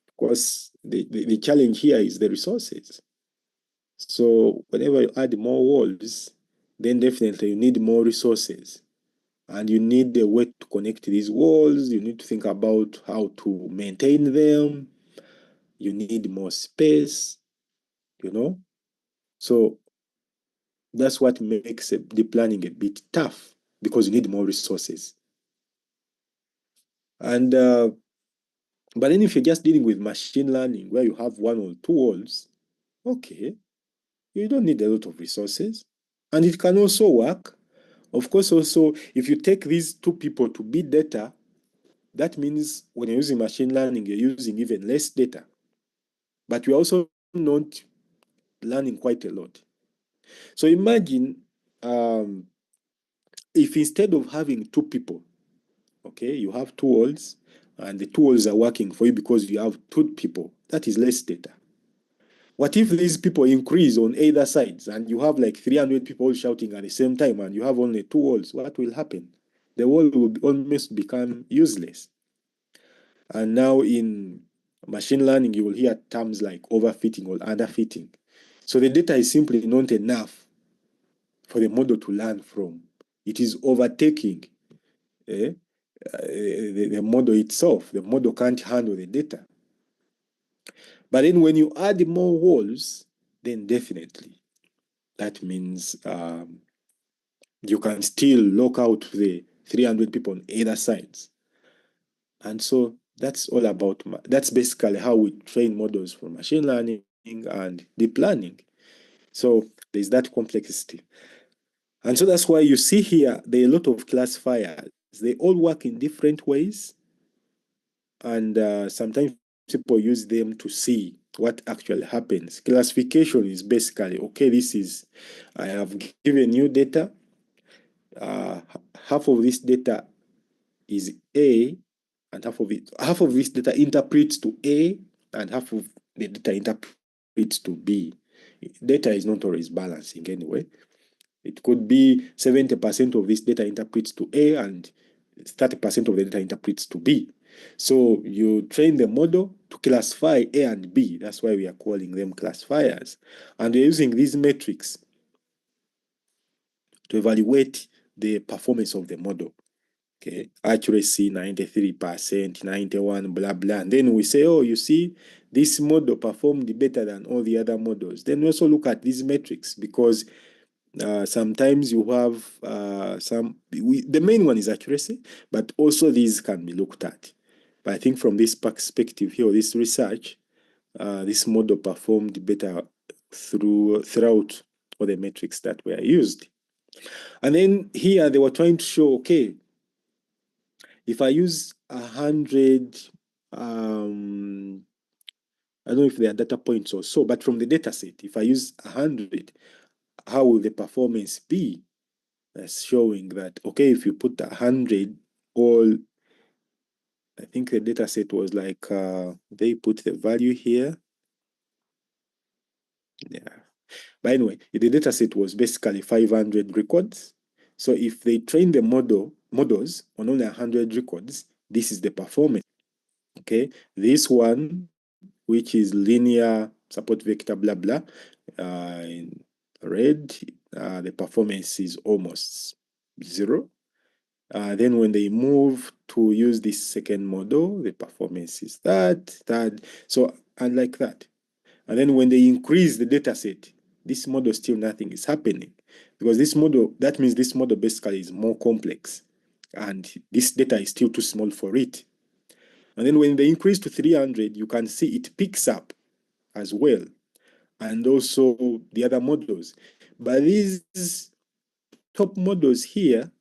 of course, the challenge here is the resources. So whenever you add more walls, then definitely you need more resources. And you need a way to connect these walls. You need to think about how to maintain them. You need more space, you know? So that's what makes deep learning a bit tough, because you need more resources. And but then if you're just dealing with machine learning where you have 1 or 2 walls, okay, you don't need a lot of resources. And it can also work. Of course, also, if you take these 2 people to big data, that means when you're using machine learning, you're using even less data. But you're also not learning quite a lot. So imagine if instead of having 2 people, okay, you have 2 walls, and the 2 walls are working for you because you have 2 people, that is less data. What if these people increase on either sides and you have like 300 people shouting at the same time and you have only 2 walls? What will happen? The wall will almost become useless. And now in machine learning, you will hear terms like overfitting or underfitting. So the data is simply not enough for the model to learn from. It is overtaking the model itself. The model can't handle the data. But then when you add more walls, then definitely that means you can still lock out the 300 people on either sides. And so that's all about, that's basically how we train models for machine learning and deep learning. So there's that complexity. And so that's why you see here, there are a lot of classifiers. They all work in different ways. And sometimes people use them to see what actually happens. Classification is basically, okay, I have given you data. Half of this data is A, and half of this data interprets to A, and half of the data interprets to B. Data is not always balancing anyway. It could be 70% of this data interprets to A and 30% of the data interprets to B. So you train the model to classify A and B. That's why we are calling them classifiers. And we're using these metrics to evaluate the performance of the model. Okay, accuracy 93%, 91, blah, blah. And then we say, oh, you see, this model performed better than all the other models. Then we also look at these metrics because sometimes you have the main one is accuracy, but also these can be looked at. But I think from this perspective here, this research, this model performed better throughout all the metrics that were used. And then here they were trying to show, okay, if I use 100, I don't know if there are data points or so, but from the data set, if I use 100, how will the performance be? That's showing that, okay, if you put 100, all, I think the data set was like, they put the value here. Yeah. But anyway, the data set was basically 500 records. So if they train the models on only 100 records, this is the performance. Okay, this one, which is linear support vector, blah, blah, in red, the performance is almost 0. Then when they move to use this second model, the performance is that. So, and like that. And then when they increase the data set, this model still nothing is happening. Because this model, that means this model basically is more complex. And this data is still too small for it. And then when they increase to 300, you can see it picks up as well. And also the other models. But these top models here,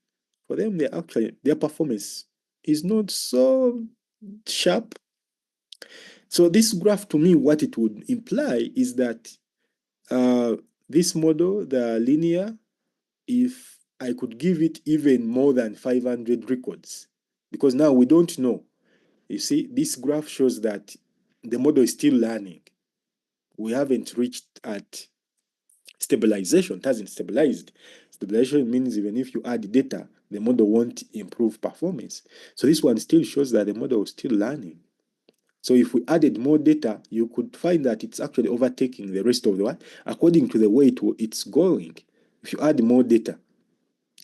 for them, their performance is not so sharp. So this graph, to me, what it would imply is that this model, the linear, if I could give it even more than 500 records, because now we don't know. You see, this graph shows that the model is still learning. We haven't reached at stabilization. It hasn't stabilized. Stabilization means even if you add data, the model won't improve performance. So this one still shows that the model is still learning. So if we added more data, you could find that it's actually overtaking the rest of the world according to the way it's going. If you add more data,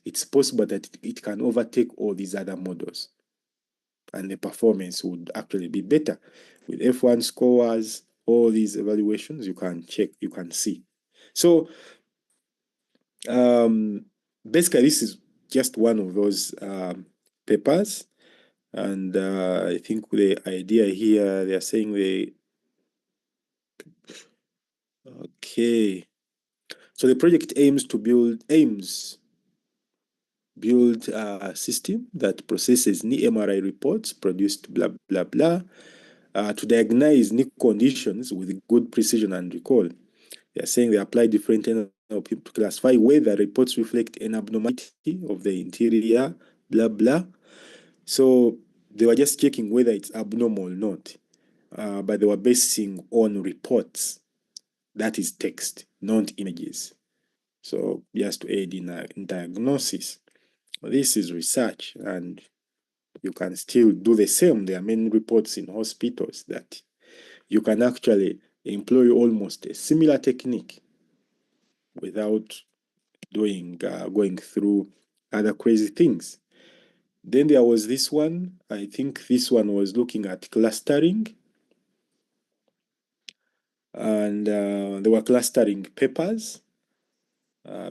it's possible that it can overtake all these other models. And the performance would actually be better. With F1 scores, all these evaluations, you can check, you can see. So basically, this is just one of those papers. And I think the idea here, they are saying okay. So the project aims build a system that processes knee MRI reports produced blah, blah, blah, to diagnose knee conditions with good precision and recall. They are saying they apply different NLP to classify whether reports reflect an abnormality of the interior, blah, blah. So they were just checking whether it's abnormal or not. But they were basing on reports. That is text, not images. So just to aid in diagnosis. This is research, and you can still do the same. There are many reports in hospitals that you can actually employ almost a similar technique without going through other crazy things. Then there was this one. I think this one was looking at clustering, and there were clustering papers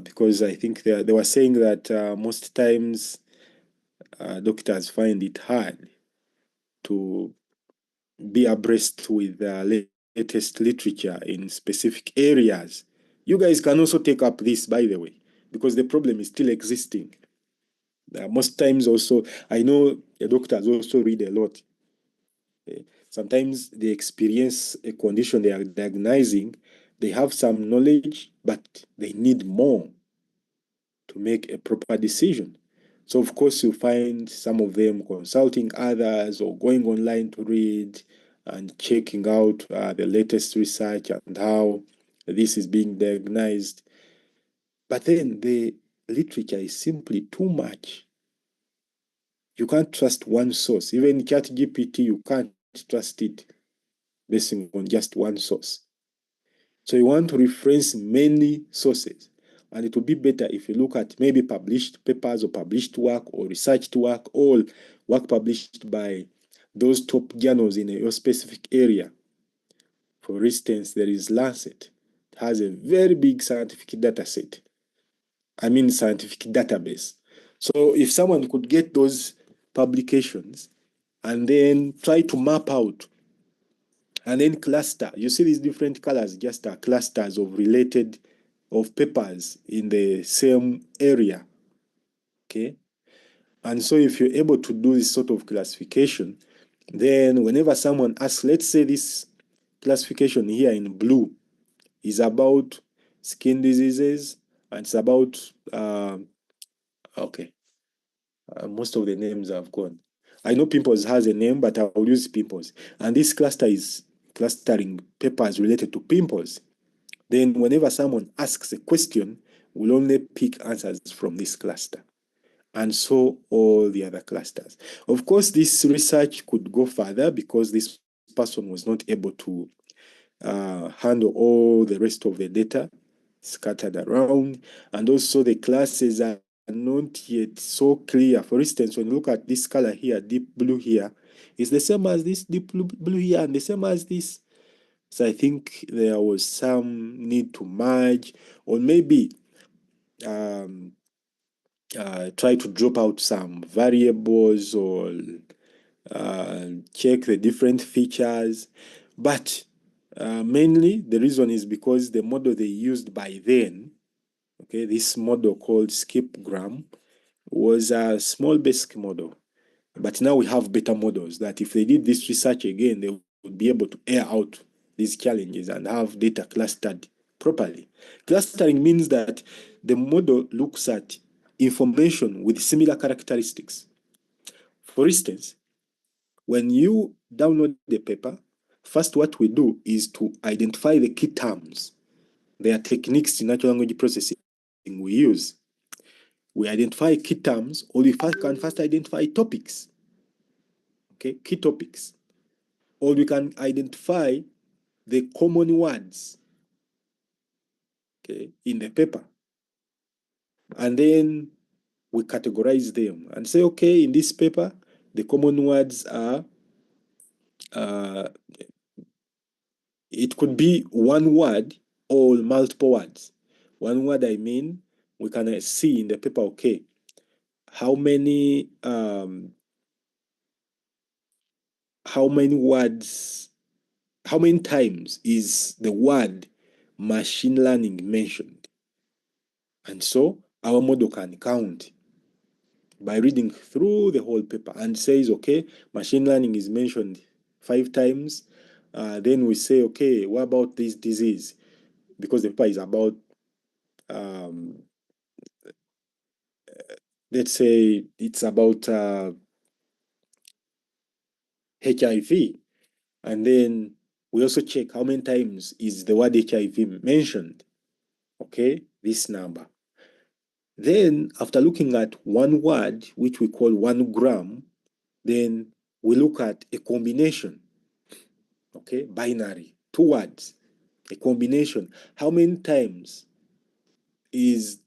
because I think they were saying that most times doctors find it hard to be abreast with the latest literature in specific areas. You guys can also take up this, by the way, because the problem is still existing. Most times also, I know doctors also read a lot. Sometimes they experience a condition they are diagnosing, they have some knowledge, but they need more to make a proper decision. So of course you find some of them consulting others or going online to read and checking out the latest research and how this is being diagnosed. But then the literature is simply too much. you can't trust one source. Even ChatGPT, you can't trust it based on just one source. So you want to reference many sources. And it would be better if you look at maybe published papers or published work or researched work or work published by those top journals in your specific area. For instance, there is Lancet. It has a very big scientific data set. I mean scientific database. So if someone could get those publications and then try to map out and then cluster. You see these different colors just are clusters of related of papers in the same area. Okay. And so if you're able to do this sort of classification, then whenever someone asks, let's say this classification here in blue is about skin diseases, and it's about okay. Most of the names have gone. I know pimples has a name, but I'll use pimples. And this cluster is clustering papers related to pimples. Then whenever someone asks a question, we'll only pick answers from this cluster. And so all the other clusters. Of course, this research could go further because this person was not able to handle all the rest of the data scattered around. And also the classes are not yet so clear. For instance, when you look at this color here, deep blue here, is the same as this deep blue here and the same as this. So I think there was some need to merge or maybe try to drop out some variables or check the different features. But mainly the reason is because the model they used by then, okay, this model called skipgram was a small basic model. But now we have better models that if they did this research again, they would be able to air out these challenges and have data clustered properly. Clustering means that the model looks at information with similar characteristics. For instance, when you download the paper, first what we do is to identify the key terms. There are techniques in natural language processing we use. We identify key terms, or we can first identify topics. Okay, key topics. Or we can identify the common words, okay, in the paper. And then we categorize them and say, okay, in this paper, the common words are, it could be one word or multiple words. One word, I mean, we can see in the paper, okay, how many words, how many times is the word machine learning mentioned? And so our model can count by reading through the whole paper and says, okay, machine learning is mentioned 5 times. Then we say, okay, what about this disease? Because the paper is about, let's say it's about HIV. And then we also check how many times is the word HIV mentioned. Okay, this number. Then after looking at one word, which we call 1 gram, then we look at a combination, okay, binary, 2 words, a combination. How many times is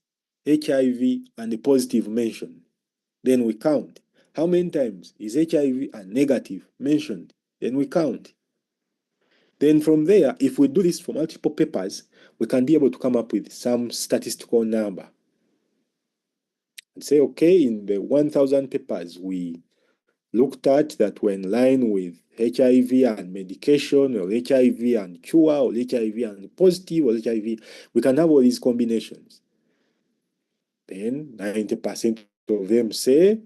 HIV and the positive mentioned? Then we count. How many times is HIV and negative mentioned? Then we count. Then from there, if we do this for multiple papers, we can be able to come up with some statistical number. And say, okay, in the 1,000 papers we looked at that were in line with HIV and medication, or HIV and cure, or HIV and positive, or HIV, we can have all these combinations. Then 90% of them say,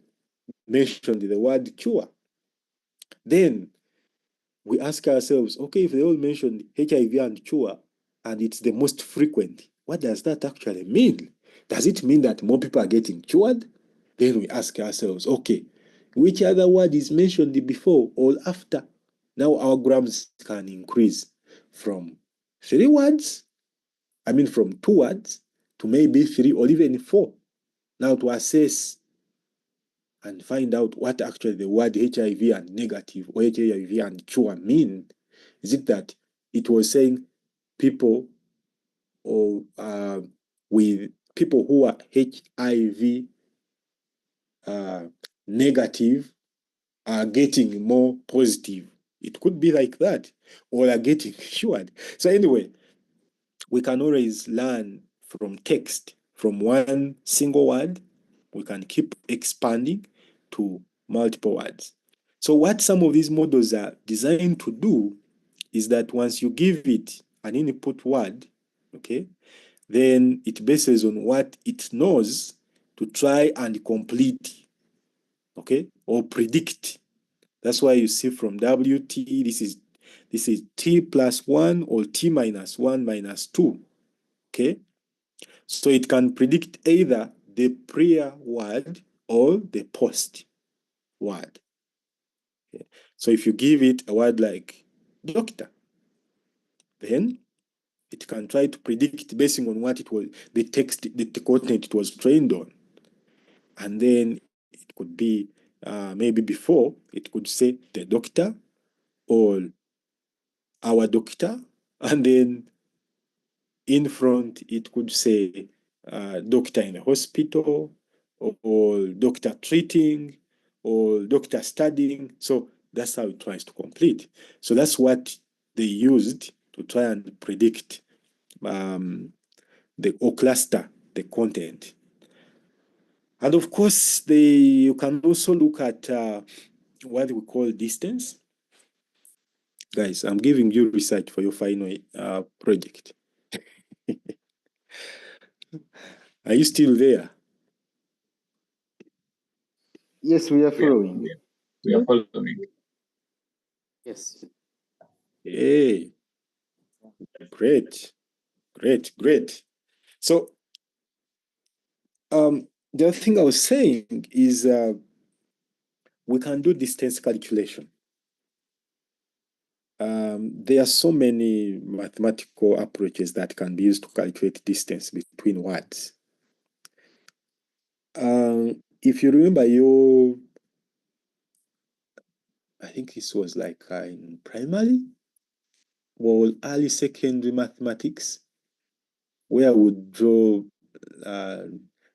mentioned the word cure. Then we ask ourselves, okay, if they all mentioned HIV and cure, and it's the most frequent, what does that actually mean? Does it mean that more people are getting cured? Then we ask ourselves, okay, which other word is mentioned before or after? Now our grams can increase from 3 words, from 2 words to maybe 3 or even 4. Now to assess and find out what actually the word HIV and negative or HIV and cure mean. Is it that it was saying people or with people who are HIV negative are getting more positive? It could be like that, or are getting cured. So anyway, we can always learn from text, from one single word. We can keep expanding to multiple words. So what some of these models are designed to do is that once you give it an input word, okay, then it bases on what it knows to try and complete, okay, or predict. That's why you see from WT, this is T plus 1 or T minus 1 minus 2, okay? So it can predict either the prior word or the post word. Okay? So if you give it a word like doctor, then it can try to predict based on what it was, the text, the content it was trained on. And then it could be, maybe before, it could say the doctor or our doctor. And then in front, it could say doctor in a hospital, or doctor treating, or doctor studying. So that's how it tries to complete. So that's what they used to try and predict or cluster the content. And of course, you can also look at what we call distance. Guys, I'm giving you research for your final project. Are you still there? Yes, we are following. We are following. Yes. Hey, great, great, great. So, the other thing I was saying is we can do distance calculation. There are so many mathematical approaches that can be used to calculate distance between words. If you remember I think this was like in primary or early secondary mathematics, where we would draw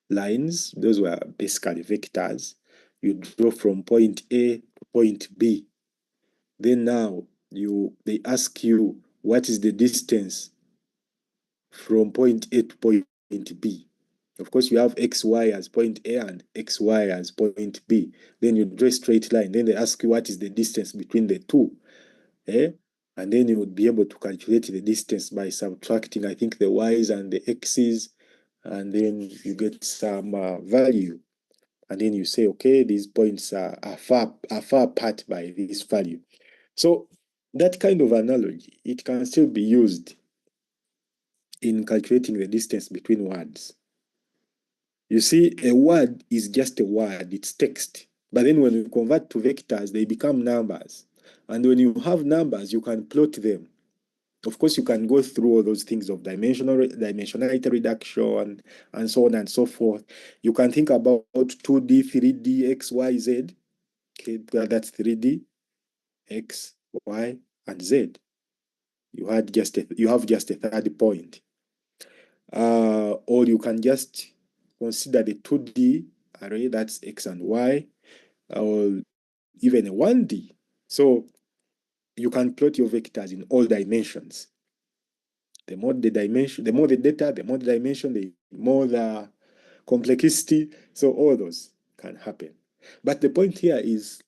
lines. Those were basically vectors. You draw from point A to point B. Then now they ask you what is the distance from point A to point B. Of course, you have XY as point A and XY as point B. Then you draw a straight line. Then they ask you what is the distance between the two. Eh? And then you would be able to calculate the distance by subtracting, I think, the Y's and the X's, and then you get some value. And then you say, okay, these points are far apart by this value. So that kind of analogy, it can still be used in calculating the distance between words. You see, a word is just a word, it's text. But then when you convert to vectors, they become numbers. And when you have numbers, you can plot them. Of course, you can go through all those things of dimensionality reduction and so on and so forth. You can think about 2D, 3D, X, Y, Z. Okay, that's 3D, X, Y, and Z. You have just a third point. Or you can just consider the 2D array, that's X and Y, or even a 1D. So you can plot your vectors in all dimensions. The more the dimension, the more the data, the more the dimension, the more the complexity. So all those can happen. But the point here is,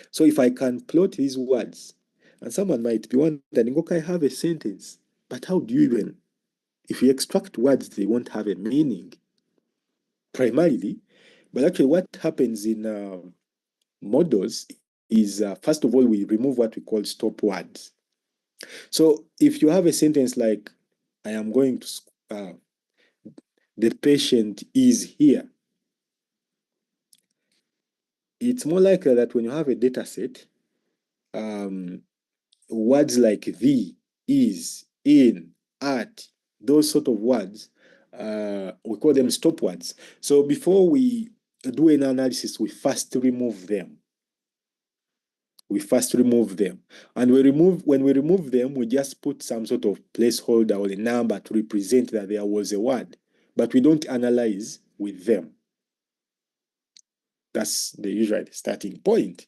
so if I can plot these words, and someone might be wondering, okay, I have a sentence, but how do you even, if you extract words, they won't have a meaning primarily. But actually what happens in models is, first of all, we remove what we call stop words. So if you have a sentence like, I am going to the patient is here, it's more likely that when you have a data set, words like the, is, in, at, those sort of words, we call them stop words. So before we do an analysis, we first remove them. We first remove them. And when we remove them, we just put some sort of placeholder or a number to represent that there was a word, but we don't analyze with them. That's the usual starting point.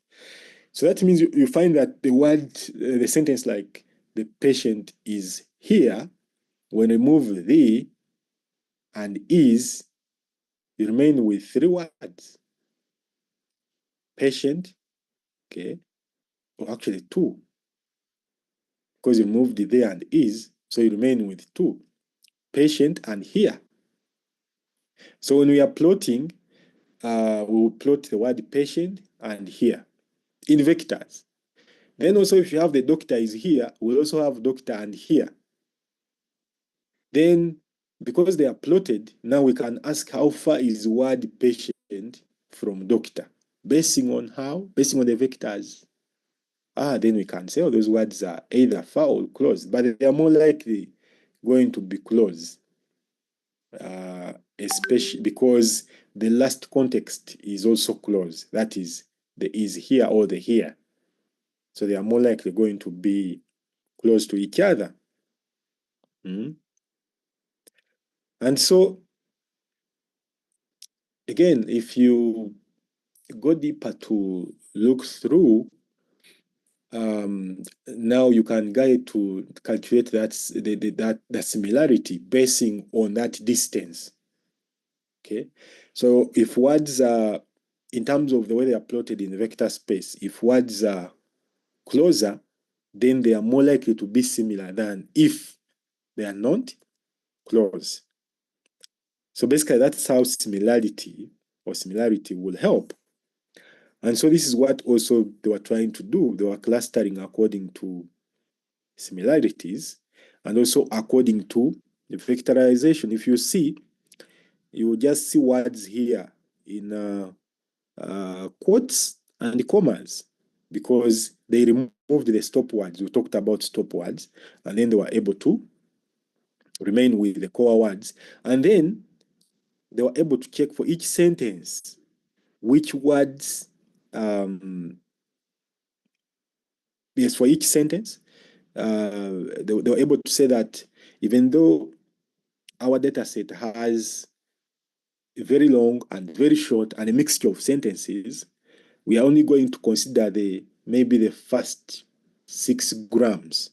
So that means you find that the word, the sentence like the patient is here, when we remove the and is, you remain with 3 words. Patient, okay, or actually 2, because you removed the there and is, so you remain with 2. Patient and here. So when we are plotting, we will plot the word patient and here in vectors. Then also if you have the doctor is here, we'll also have doctor and here. Then because they are plotted, now we can ask how far is word patient from doctor, basing on the vectors. Then we can say, those words are either far or close, but they are more likely going to be close, especially because the last context is also close. That is, the is here or the here. So they are more likely going to be close to each other. And so, again, if you go deeper to look through, now you can get to calculate that similarity basing on that distance. Okay, so if words are, in terms of the way they are plotted in the vector space, if words are closer, then they are more likely to be similar than if they are not close. So basically, that's how similarity will help. And so this is what also they were trying to do. They were clustering according to similarities and also according to the vectorization. If you see, you will just see words here in quotes and commas because they removed the stop words. We talked about stop words, and then they were able to remain with the core words. And then they were able to check for each sentence which words, yes, for each sentence, they were able to say that even though our data set has very long and very short and a mixture of sentences, we are only going to consider maybe the first 6 grams.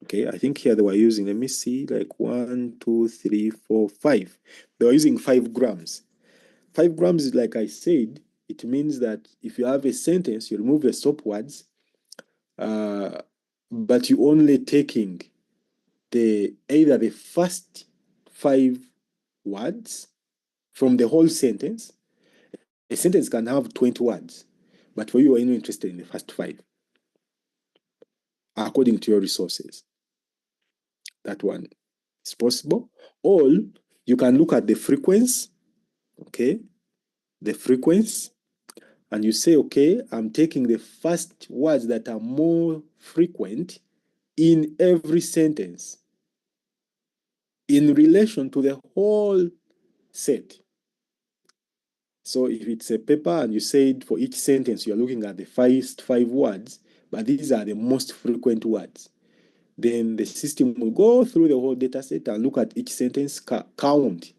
Okay, I think here they were using, let me see, like 1, 2, 3, 4, 5. They were using 5 grams. 5 grams is, like I said, it means that if you have a sentence, you remove the stop words, but you only taking either the first 5 words from the whole sentence. A sentence can have 20 words, but for you, are only interested in the first 5, according to your resources. That one is possible. Or you can look at the frequency, okay? The frequency, and you say, okay, I'm taking the first words that are more frequent in every sentence in relation to the whole set. So if it's a paper and you said for each sentence you're looking at the first 5 words, but these are the most frequent words, then the system will go through the whole data set and look at each sentence, count,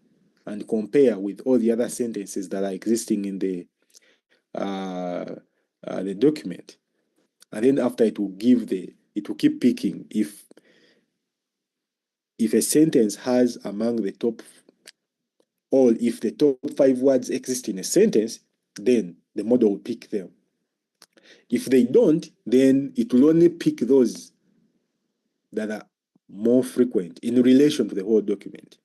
and compare with all the other sentences that are existing in the document. And then after it will keep picking. If a sentence has among the top, or if the top 5 words exist in a sentence, then the model will pick them. If they don't, then it will only pick those that are more frequent in relation to the whole document.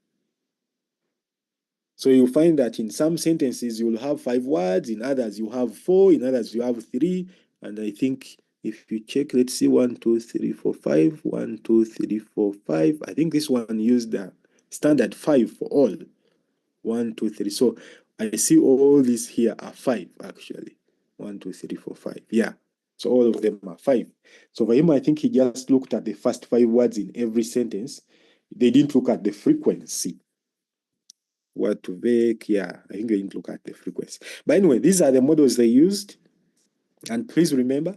So you'll find that in some sentences you'll have 5 words, in others you have 4, in others you have 3, and I think if you check, let's see, 1, 2, 3, 4, 5, 1, 2, 3, 4, 5. I think this one used the standard 5 for all. 1, 2, 3. So I see all these here are 5 actually. 1, 2, 3, 4, 5. Yeah. So all of them are 5. So for him, I think he just looked at the first 5 words in every sentence. They didn't look at the frequency. what to bake. Yeah, I think they didn't look at the frequency. But anyway, these are the models they used. And please remember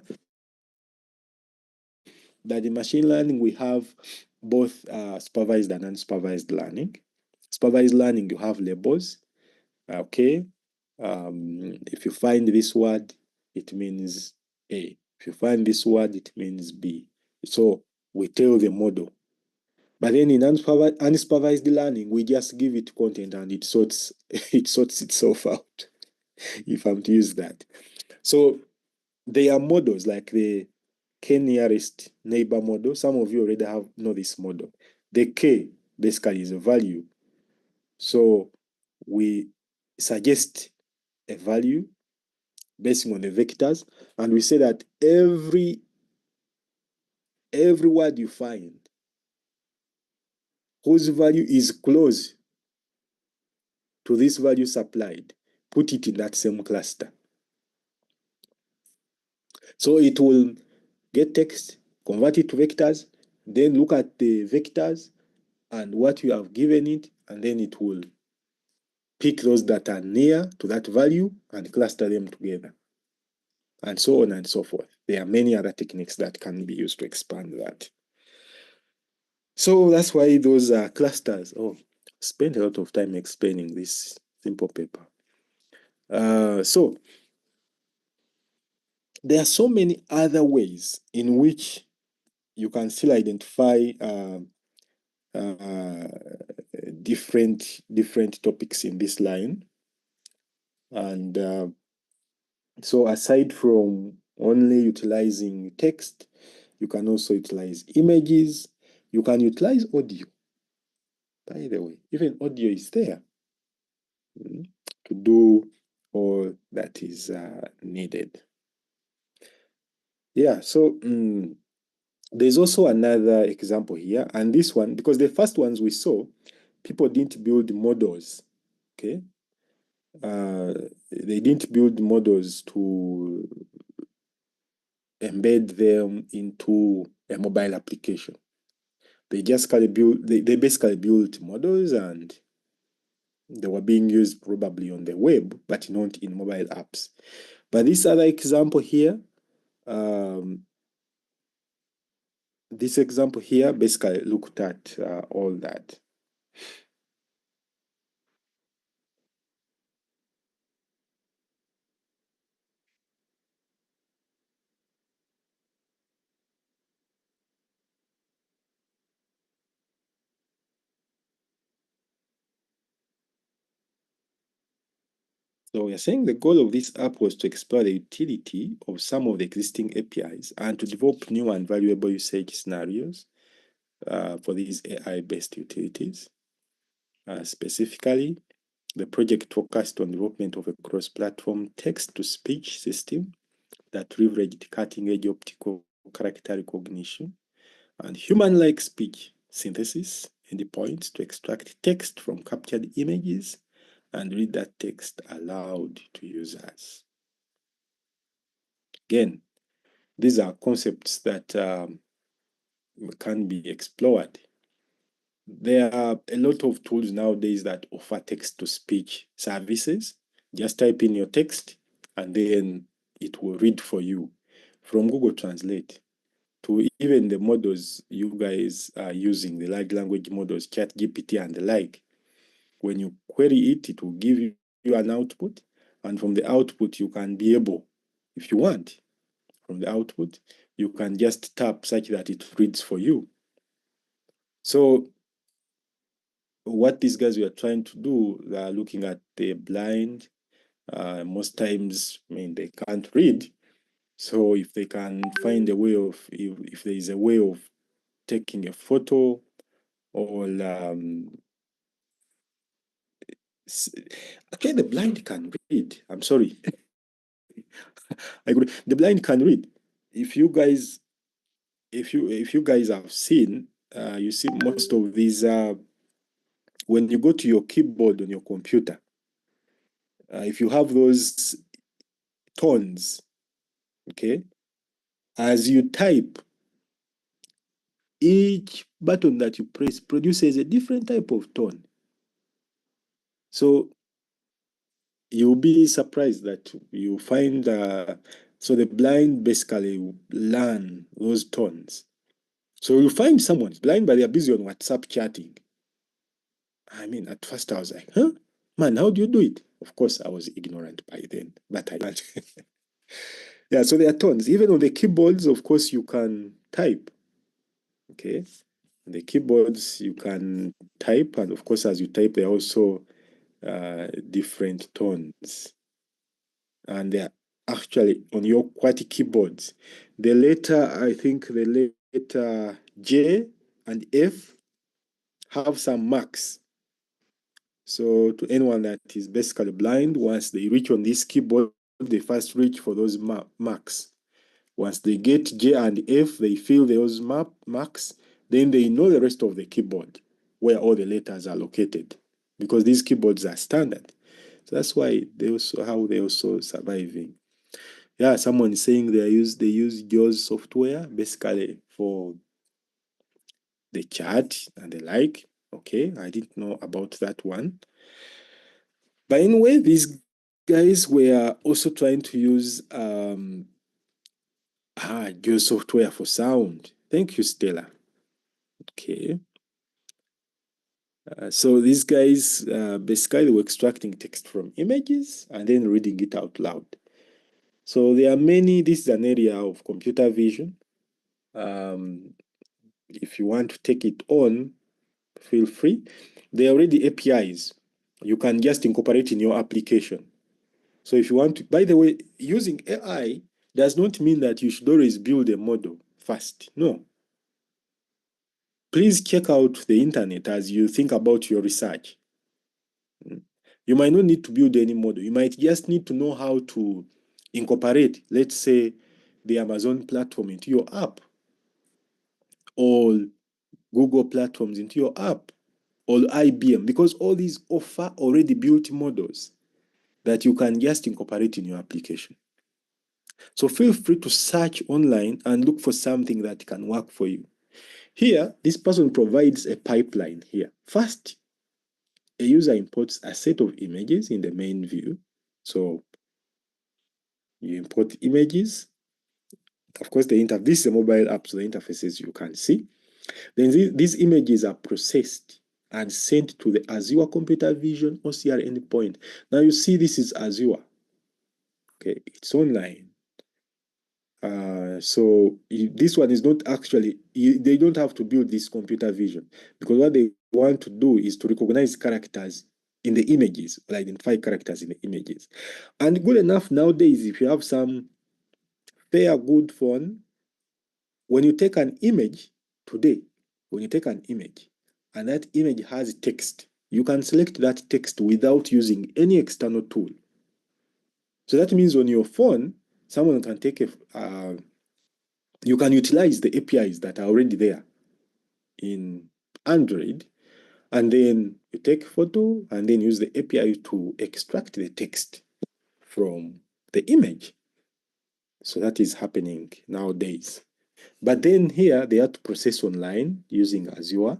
that in machine learning, we have both supervised and unsupervised learning. Supervised learning, you have labels. Okay. If you find this word, it means A. If you find this word, it means B. So we tell the model. But then in unsupervised learning, we just give it content and it sorts itself out, if I'm to use that. So there are models like the K nearest neighbor model. Some of you already know this model. The K basically is a value. So we suggest a value based on the vectors, and we say that every word you find whose value is close to this value supplied, put it in that same cluster. So it will get text, convert it to vectors, then look at the vectors and what you have given it, and then it will pick those that are near to that value and cluster them together, and so on and so forth. There are many other techniques that can be used to expand that. So that's why those are clusters. Oh, spent a lot of time explaining this simple paper. So there are so many other ways in which you can still identify different topics in this line. And so aside from only utilizing text, you can also utilize images. You can utilize audio. By the way, even audio is there to do all that is needed. Yeah, so there's also another example here, and this one, because the first ones we saw, people didn't build models, okay? They didn't build models to embed them into a mobile application. They just they basically built models, and they were being used probably on the web, but not in mobile apps. But this other example here, this example here basically looked at all that. So we are saying the goal of this app was to explore the utility of some of the existing APIs and to develop new and valuable usage scenarios for these AI-based utilities. Specifically, the project focused on development of a cross-platform text-to-speech system that leveraged cutting-edge optical character recognition and human-like speech synthesis endpoints to extract text from captured images and read that text aloud to users. Again, these are concepts that can be explored. There are a lot of tools nowadays that offer text-to-speech services. Just type in your text and then it will read for you, from Google Translate to even the models you guys are using, the large language models, ChatGPT and the like. When you query it, it will give you an output, and from the output you can be able, if you want, from the output, you can just tap such that it reads for you. So what these guys were trying to do, they are looking at the blind. Most times, I mean, they can't read. So if they can find a way of, if there is a way of taking a photo or actually the blind can read. I'm sorry. The blind can read. If you guys have seen, you see most of these when you go to your keyboard on your computer, if you have those tones, okay, as you type, each button that you press produces a different type of tone. So you'll be surprised that you find, so the blind basically learn those tones. So you find someone's blind, but they're busy on WhatsApp chatting. I mean, at first I was like, huh? Man, how do you do it? Of course, I was ignorant by then, but I learned. Yeah, so there are tones. Even on the keyboards, of course, you can type. Okay. On the keyboards, you can type, and of course, as you type, there are also different tones. And they're actually on your QWERTY keyboards. The letter, I think the letter J and F have some marks. So to anyone that is basically blind, once they reach on this keyboard, they first reach for those marks. Once they get J and F, they feel those marks, then they know the rest of the keyboard, where all the letters are located, because these keyboards are standard. So that's why they also surviving. Yeah, someone is saying they use JAWS software basically for the chat and the like. Okay, I didn't know about that one. But anyway, these guys were also trying to use JAWS software for sound. Thank you, Stella. Okay. So these guys basically were extracting text from images and then reading it out loud. So there are many, this is an area of computer vision. If you want to take it on, feel free. There are already APIs. You can just incorporate in your application. So if you want to, by the way, using AI does not mean that you should always build a model first. No. Please check out the internet as you think about your research. You might not need to build any model. You might just need to know how to incorporate, let's say, the Amazon platform into your app, or Google platforms into your app, or IBM, because all these offer already built models that you can just incorporate in your application. So feel free to search online and look for something that can work for you. Here, this person provides a pipeline here. First, a user imports a set of images in the main view. So you import images. Of course, this is a mobile app, so the interfaces you can see. Then these images are processed and sent to the Azure Computer Vision OCR endpoint. Now you see this is Azure. Okay, it's online. So this one is not actually, they don't have to build this computer vision, because what they want to do is to recognize characters in the images, or identify characters in the images. And good enough nowadays, if you have some fair good phone, when you take an image today, when you take an image and that image has text, you can select that text without using any external tool. So that means on your phone, someone can take you can utilize the APIs that are already there in Android, and then you take a photo and then use the API to extract the text from the image. So that is happening nowadays. But then here they have to process online using Azure.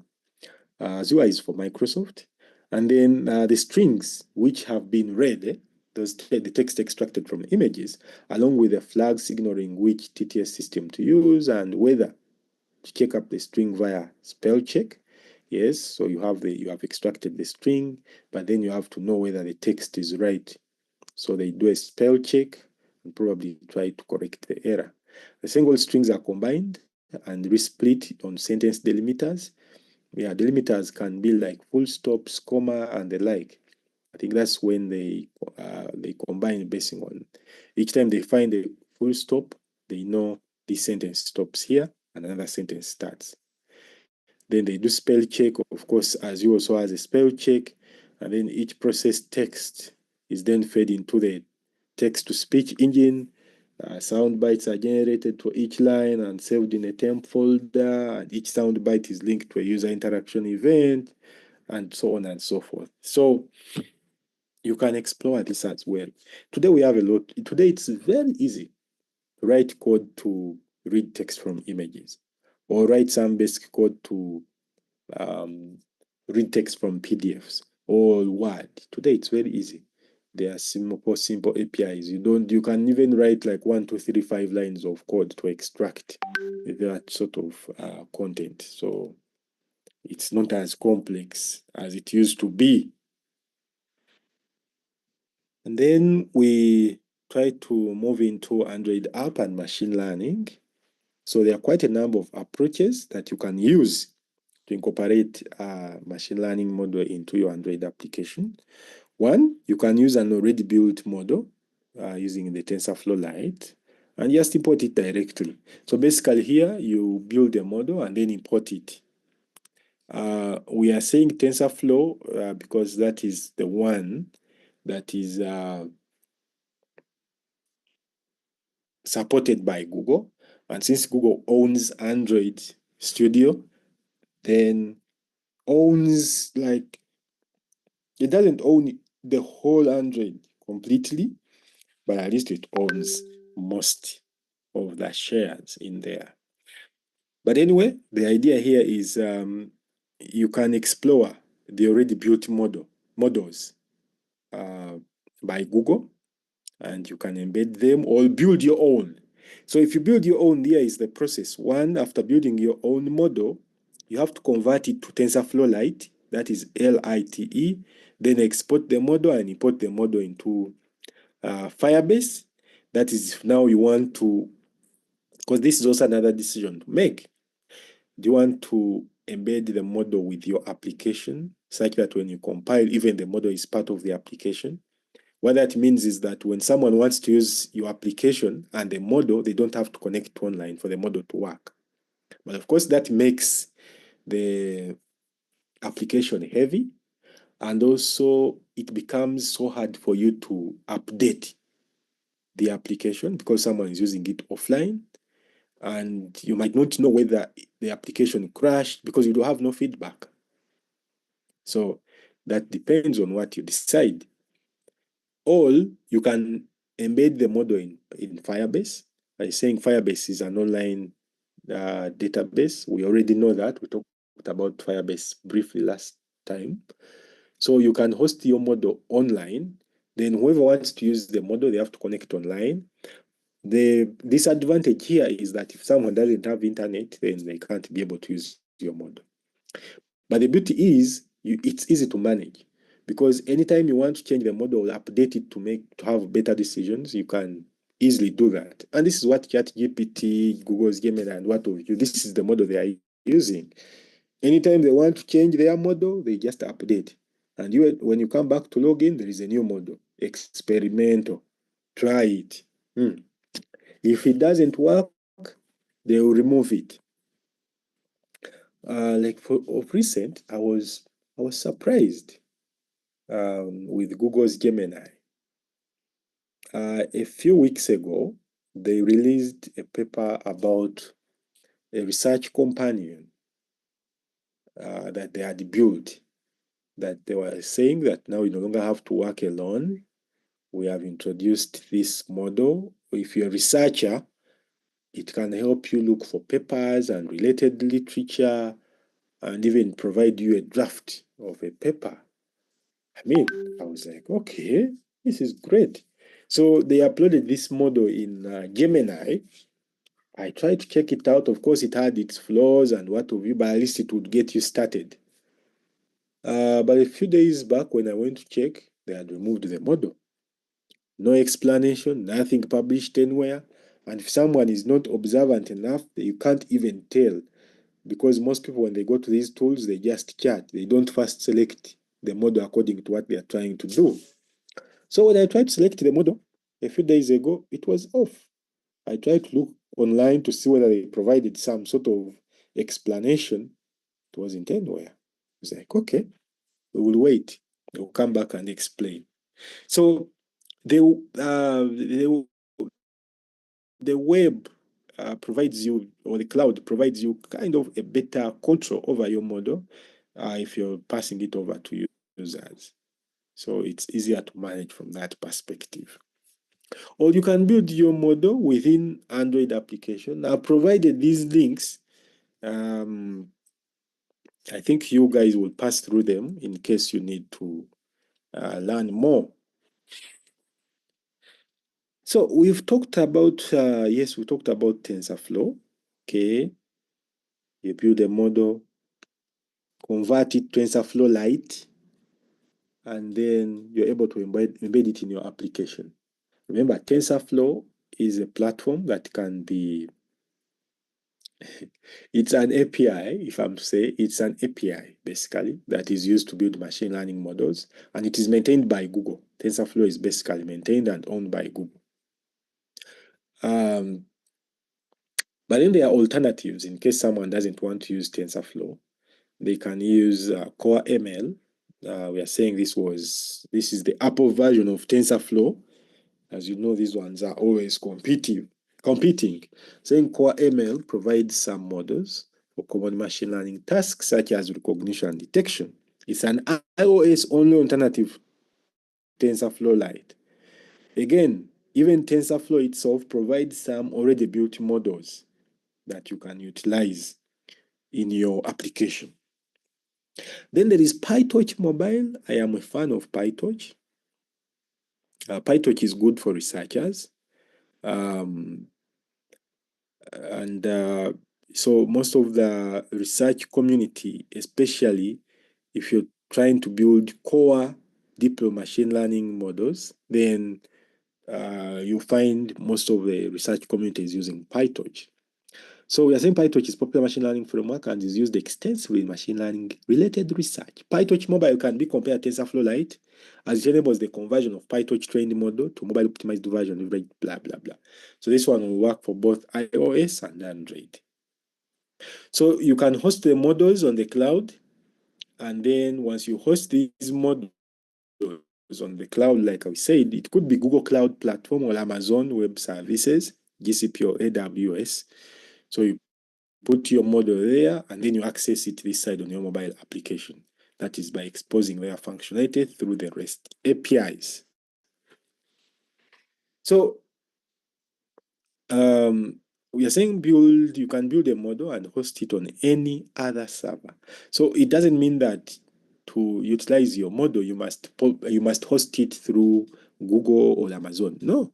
Azure is for Microsoft. And then the strings which have been read, the text extracted from images, along with the flag signaling which TTS system to use and whether to check up the string via spell check. Yes, so you have extracted the string, but then you have to know whether the text is right. So they do a spell check and probably try to correct the error. The single strings are combined and resplit on sentence delimiters. Yeah, delimiters can be like full stops, comma, and the like. I think that's when they combine based on each time they find a full stop, they know this sentence stops here and another sentence starts. Then they do spell check. Of course, Azure also has a spell check, and then each processed text is then fed into the text-to-speech engine. Sound bites are generated for each line and saved in a temp folder, and each sound bite is linked to a user interaction event, and so on and so forth. So you can explore this as well. Today we have a lot. Today it's very easy to write code to read text from images, or write some basic code to read text from PDFs, or Word. Today it's very easy. There are simple APIs. You can even write like 1, 2, 3, 5 lines of code to extract that sort of content. So it's not as complex as it used to be. And then we try to move into Android app and machine learning. So there are quite a number of approaches that you can use to incorporate a machine learning model into your Android application. One, you can use an already built model using the TensorFlow Lite and just import it directly. So basically here, you build a model and then import it. We are saying TensorFlow because that is the one that is supported by Google. And since Google owns Android Studio, then owns like, it doesn't own the whole Android completely, but at least it owns most of the shares in there. But anyway, the idea here is you can explore the already built models by Google, and you can embed them or build your own. So if you build your own, here is the process. One, after building your own model, you have to convert it to TensorFlow Lite, that is LITE, then export the model and import the model into Firebase. That is if now you want to, because this is also another decision to make. Do you want to embed the model with your application such that when you compile, even the model is part of the application? What that means is that when someone wants to use your application and the model, they don't have to connect online for the model to work. But of course, that makes the application heavy, and also it becomes so hard for you to update the application because someone is using it offline, and you might not know whether the application crashed because you don't have no feedback. So that depends on what you decide. Or you can embed the model in Firebase. By saying Firebase is an online database. We already know that. We talked about Firebase briefly last time. So you can host your model online. Then whoever wants to use the model, they have to connect online. The disadvantage here is that if someone doesn't have internet, then they can't be able to use your model. But the beauty is, it's easy to manage because anytime you want to change the model or update it to have better decisions, you can easily do that. And this is what ChatGPT, Google's Gemini, and what have you, this is the model they are using. Anytime they want to change their model, they just update. And when you come back to log in, there is a new model, experimental. Try it. If it doesn't work, they will remove it. Of recent, I was surprised with Google's Gemini. A few weeks ago, they released a paper about a research companion that they had built. That they were saying that now you no longer have to work alone. We have introduced this model. If you're a researcher, it can help you look for papers and related literature and even provide you a draft of a paper. I mean, I was like, okay, this is great. So they uploaded this model in Gemini. I tried to check it out. Of course, it had its flaws and what have you, but at least it would get you started. But a few days back, when I went to check, they had removed the model. No explanation, nothing published anywhere. And if someone is not observant enough, you can't even tell. Because most people, when they go to these tools, they just chat. They don't first select the model according to what they are trying to do. So when I tried to select the model a few days ago, it was off. I tried to look online to see whether they provided some sort of explanation. It wasn't anywhere. I was like, okay, we will wait. They will come back and explain. So the web provides you, or the cloud provides you kind of a better control over your model if you're passing it over to users. So it's easier to manage from that perspective. Or you can build your model within Android application. I've provided these links I think you guys will pass through them in case you need to learn more. So we've talked about, yes, we talked about TensorFlow. Okay. You build a model, convert it to TensorFlow Lite, and then you're able to embed it in your application. Remember, TensorFlow is a platform that can be, it's an API, if I'm to say, it's an API, basically, that is used to build machine learning models, and it is maintained by Google. TensorFlow is basically maintained and owned by Google. But then there are alternatives in case someone doesn't want to use TensorFlow. They can use Core ML. We are saying this is the Apple version of TensorFlow. As you know, these ones are always competing. Saying Core ML provides some models for common machine learning tasks such as recognition and detection. It's an iOS-only alternative to TensorFlow Lite. Again, even TensorFlow itself provides some already built models that you can utilize in your application. Then there is PyTorch Mobile. I am a fan of PyTorch. PyTorch is good for researchers. So most of the research community, especially if you're trying to build core deep machine learning models, then you find most of the research community is using PyTorch. So we are saying PyTorch is popular machine learning framework and is used extensively in machine learning related research. PyTorch Mobile can be compared to TensorFlow Lite as it enables the conversion of PyTorch trained model to mobile optimized version, blah, blah, blah. So this one will work for both iOS and Android. So you can host the models on the cloud, and then once you host these models on the cloud, like I said, it could be Google Cloud Platform or Amazon Web Services, GCP or AWS. So you put your model there, and then you access it this side on your mobile application. That is by exposing their functionality through the REST APIs. So we are saying you can build a model and host it on any other server. So it doesn't mean that to utilize your model, you must host it through Google or Amazon. No.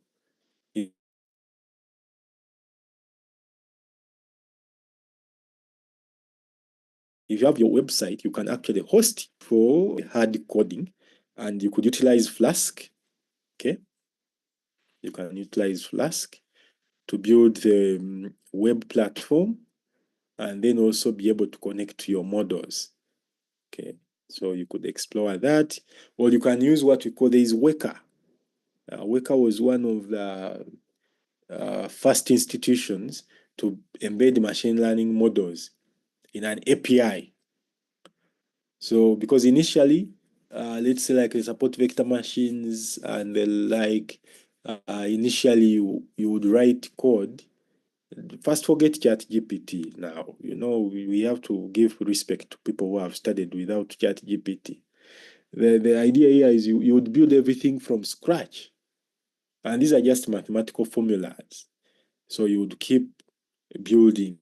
If you have your website, you can actually host for hard coding, and you could utilize Flask. Okay. You can utilize Flask to build the web platform and then also be able to connect to your models. Okay. So you could explore that, or you can use what we call this Weka. Weka was one of the first institutions to embed machine learning models in an API. So because initially, let's say like they support vector machines and the like, initially you would write code. First, forget ChatGPT now. You know, we have to give respect to people who have studied without ChatGPT. The idea here is you would build everything from scratch. And these are just mathematical formulas. So you would keep building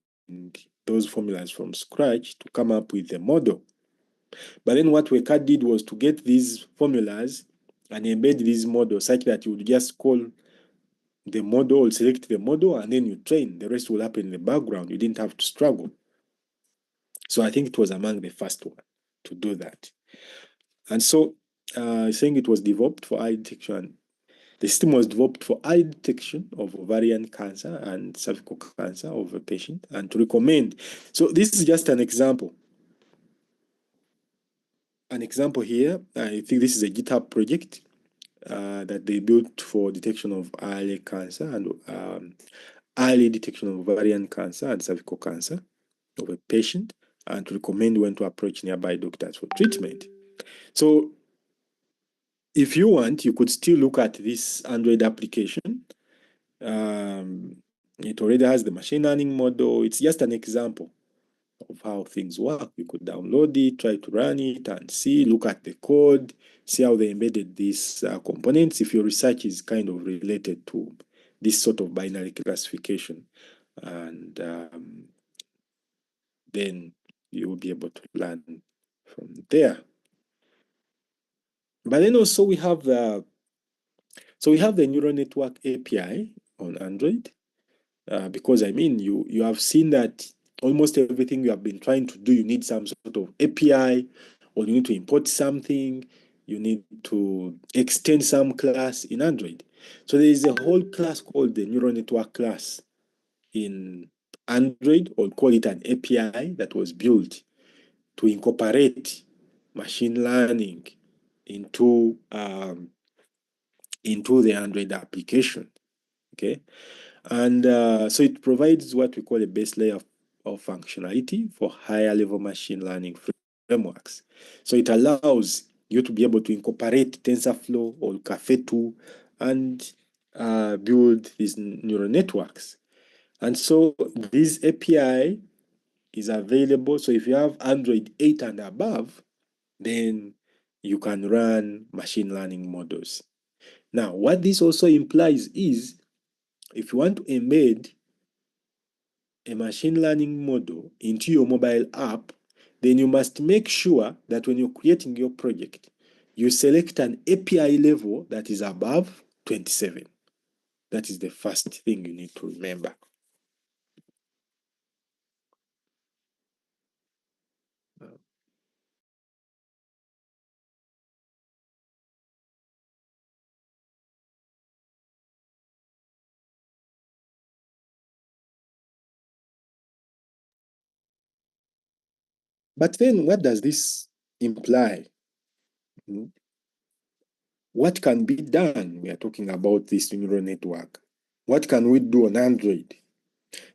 those formulas from scratch to come up with a model. But then what Weka did was to get these formulas and embed these models such that you would just call the model, select the model, and then you train. The rest will happen in the background. You didn't have to struggle. So I think it was among the first one to do that. And so saying it was developed for eye detection. The system was developed for eye detection of ovarian cancer and cervical cancer of a patient and to recommend. So this is just an example. An example here, I think this is a GitHub project that they built for detection of early cancer and early detection of ovarian cancer and cervical cancer of a patient and to recommend when to approach nearby doctors for treatment. So if you want, you could still look at this Android application. It already has the machine learning model. It's just an example of how things work. You could download it, try to run it and see, look at the code, see how they embedded these components if your research is kind of related to this sort of binary classification. And then you will be able to learn from there. But then also we have the neural network API on Android, because I mean you have seen that almost everything you have been trying to do, you need some sort of API, or you need to import something, you need to extend some class in Android. So there is a whole class called the neural network class in Android, or call it an API, that was built to incorporate machine learning into the Android application. Okay, and so it provides what we call a base layer of functionality for higher level machine learning frameworks. So it allows you to be able to incorporate TensorFlow or Caffe2 and build these neural networks. And so this API is available. So if you have Android 8 and above, then you can run machine learning models. Now, what this also implies is, if you want to embed a machine learning model into your mobile app, then you must make sure that when you're creating your project, you select an API level that is above 27. That is the first thing you need to remember. But then what does this imply? What can be done? We are talking about this neural network. What can we do on Android?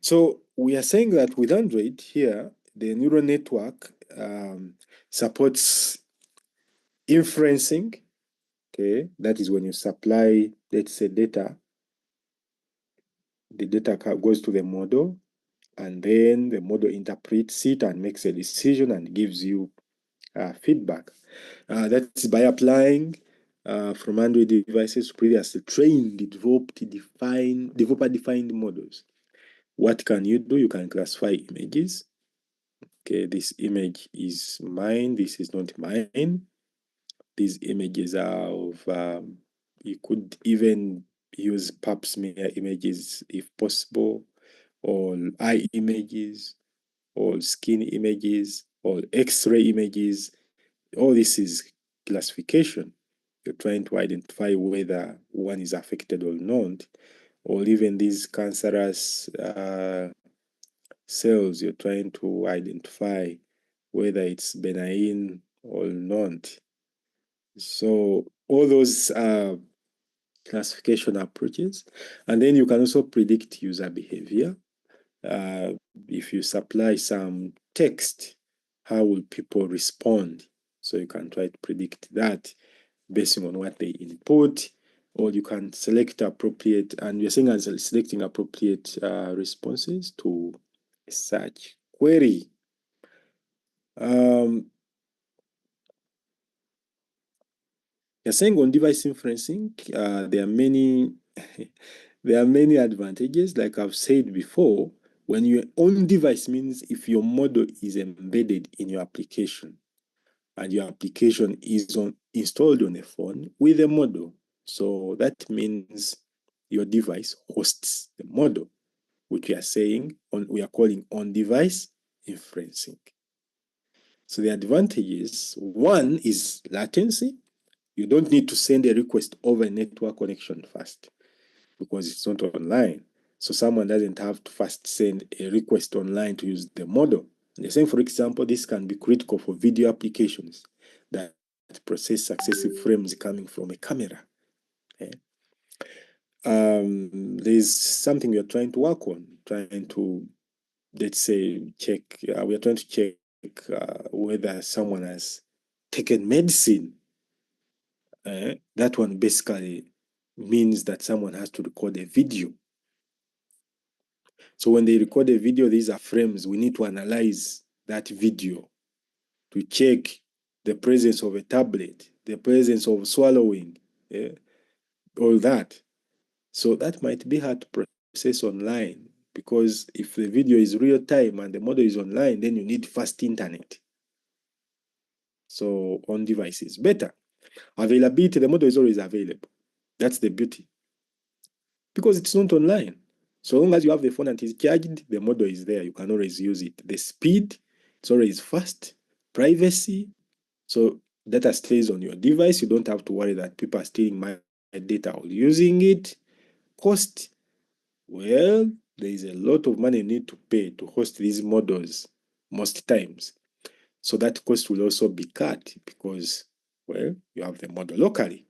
So we are saying that with Android here, the neural network supports inferencing. Okay, that is when you supply, let's say, data. The data goes to the model, and then the model interprets it and makes a decision and gives you feedback. That's by applying from Android devices previously trained developer-defined models. What can you do? You can classify images. Okay, this image is mine. This is not mine. These images are of, you could even use pap smear images if possible, or eye images, or skin images, or X-ray images. All this is classification. You're trying to identify whether one is affected or not, or even these cancerous cells, you're trying to identify whether it's benign or not. So all those classification approaches. And then you can also predict user behavior. If you supply some text, how will people respond? So you can try to predict that based on what they input, or you can select appropriate, and you're saying as selecting appropriate responses to a search query. You're saying on device inferencing, there are many there are many advantages. Like I've said before, when you're on device means if your model is embedded in your application and your application is installed on a phone with a model. So that means your device hosts the model, which we are calling on-device inferencing. So the advantages, one is latency. You don't need to send a request over a network connection first because it's not online. So someone doesn't have to first send a request online to use the model. The same, for example, this can be critical for video applications that process successive frames coming from a camera. Okay? There's something we're trying to work on, trying to, let's say, check, we're trying to check whether someone has taken medicine. That one basically means that someone has to record a video. So when they record a video, these are frames. We need to analyze that video to check the presence of a tablet, the presence of swallowing, all that. So that might be hard to process online because if the video is real time and the model is online, then you need fast internet. So on devices, better. Availability, the model is always available. That's the beauty. Because it's not online. So long as you have the phone and it's charged, the model is there. You can always use it. The speed, it's always fast. Privacy, so data stays on your device. You don't have to worry that people are stealing my data or using it. Cost, well, there is a lot of money you need to pay to host these models most times. So that cost will also be cut because, well, you have the model locally.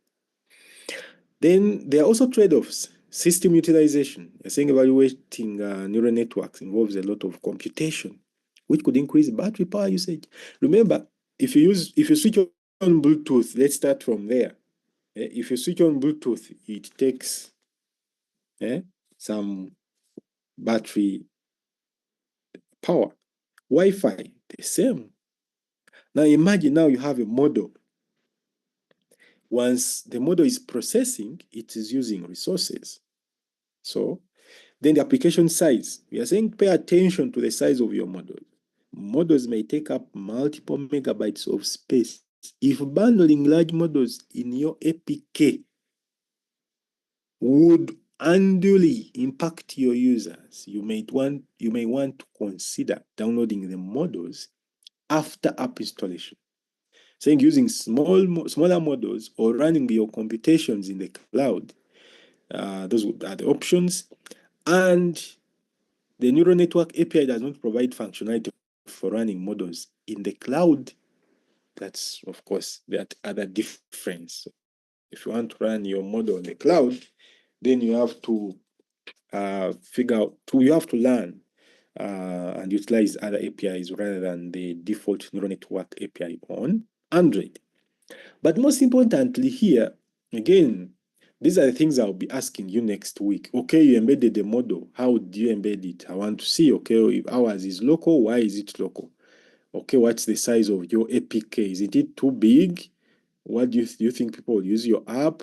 Then there are also trade-offs. System utilization. You're saying evaluating neural networks involves a lot of computation, which could increase battery power usage. Remember, if you switch on Bluetooth, let's start from there. If you switch on Bluetooth, it takes some battery power. Wi-Fi, the same. Now imagine now you have a model. Once the model is processing, it is using resources. So then the application size. We are saying pay attention to the size of your model. Models may take up multiple megabytes of space. If bundling large models in your APK would unduly impact your users, you may want to consider downloading the models after app installation. Saying using smaller models or running your computations in the cloud. Those are the options. And the neural network API does not provide functionality for running models in the cloud. That's, of course, that other difference. If you want to run your model in the cloud, then you have to you have to learn and utilize other APIs rather than the default neural network API on Android. But most importantly here, again, these are the things I'll be asking you next week. Okay, you embedded the model. How do you embed it? I want to see, okay, if ours is local, why is it local? Okay, what's the size of your APK? Is it too big? What do you think people will use your app?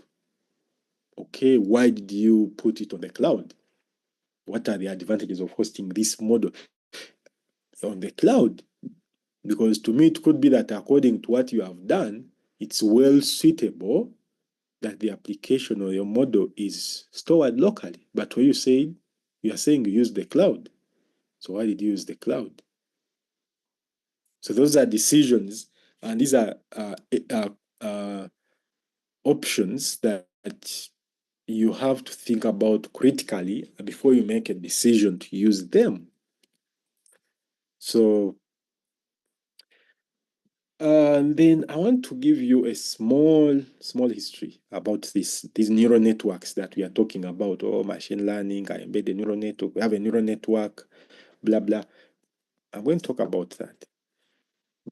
Okay, why did you put it on the cloud? What are the advantages of hosting this model on the cloud? Because to me, it could be that according to what you have done, it's well suitable that the application or your model is stored locally. But when you say you are saying you use the cloud, so why did you use the cloud? So those are decisions, and these are options that you have to think about critically before you make a decision to use them. So then I want to give you a small history about these neural networks that we are talking about, or machine learning. I embed a neural network. We have a neural network, blah blah. I'm going to talk about that.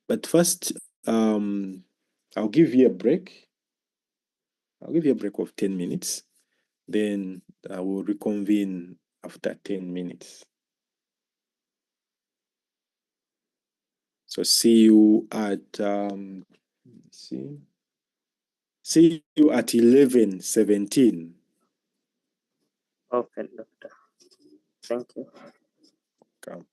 But first, I'll give you a break. I'll give you a break of 10 minutes. Then I will reconvene after 10 minutes. So see you at see you at 11:17. Okay, doctor. Thank you. Come.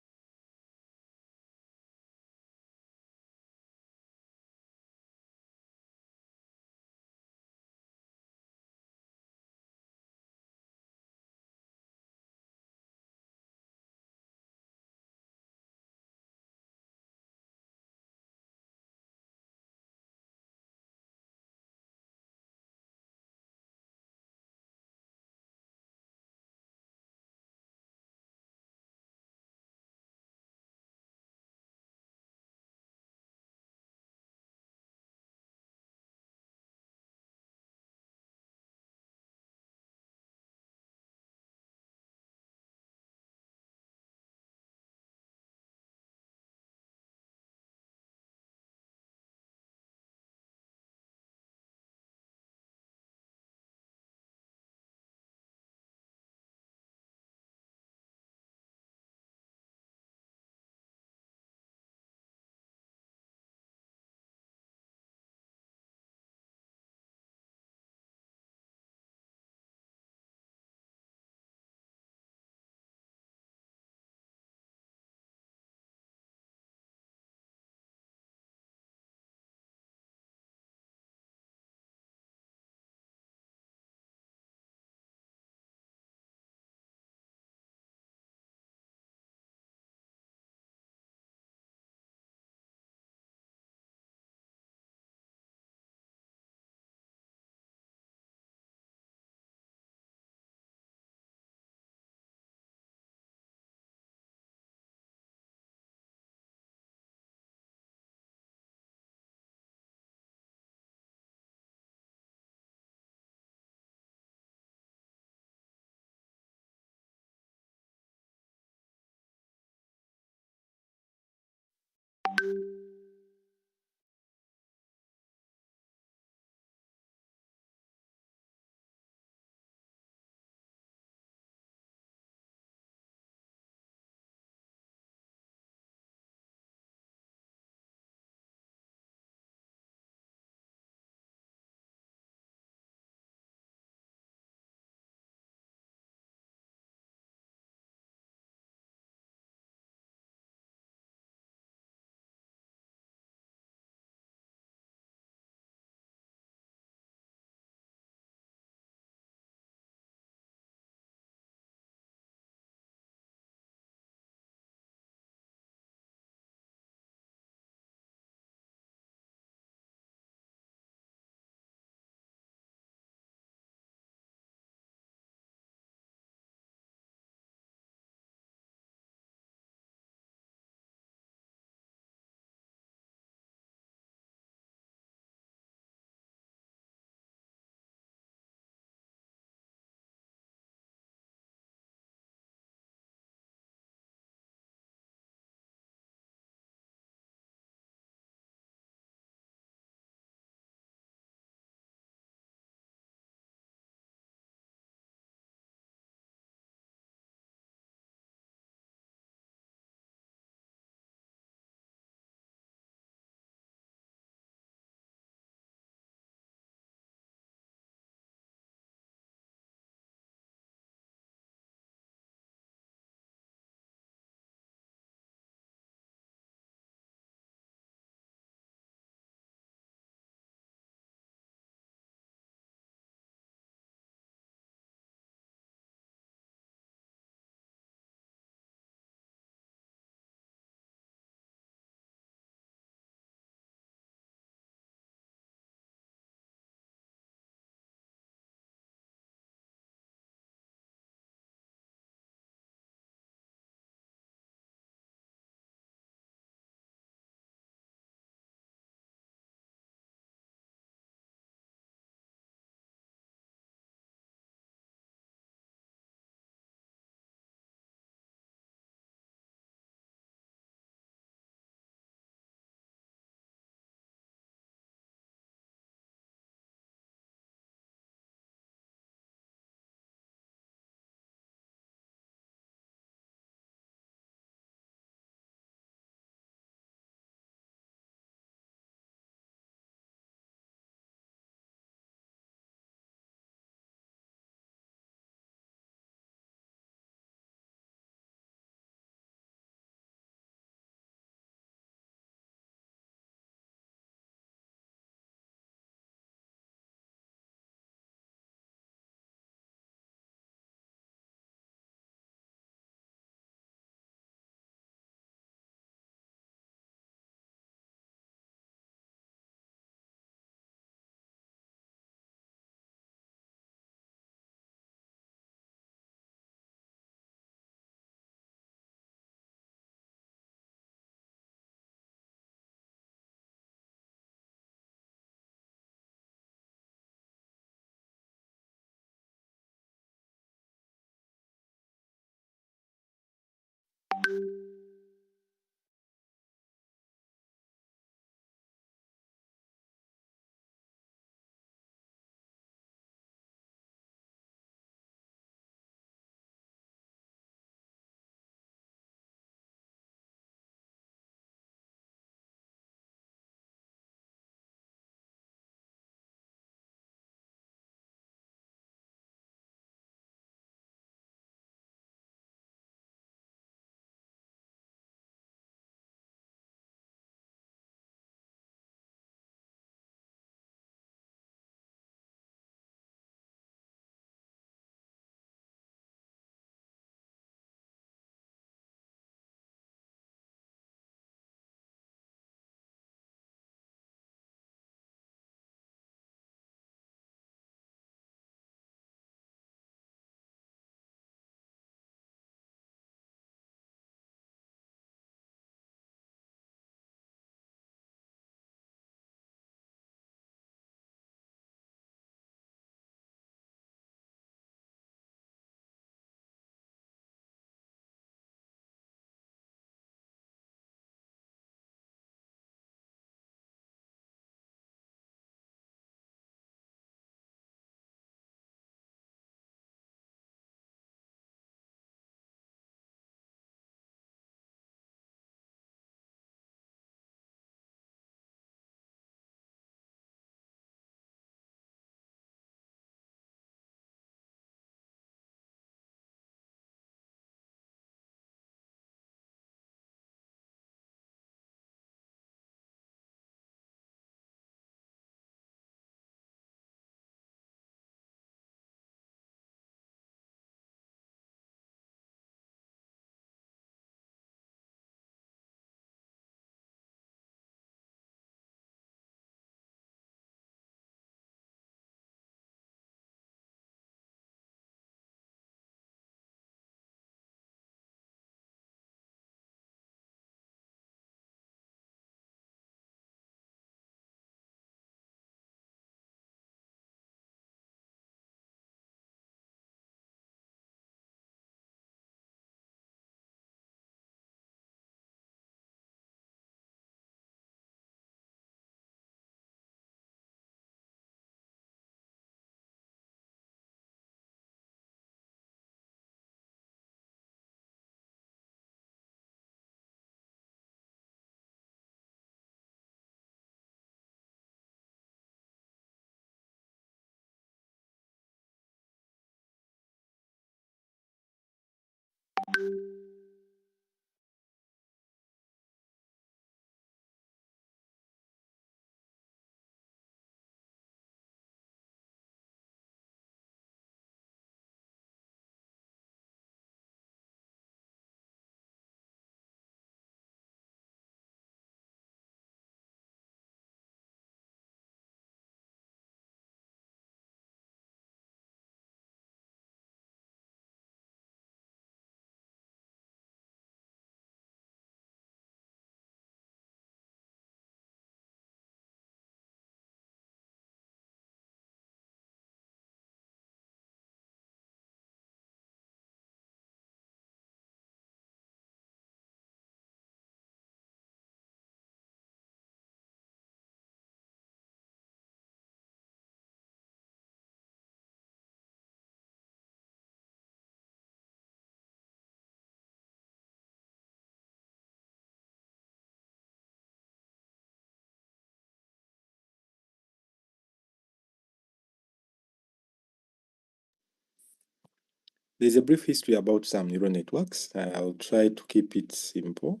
There's a brief history about some neural networks. I'll try to keep it simple.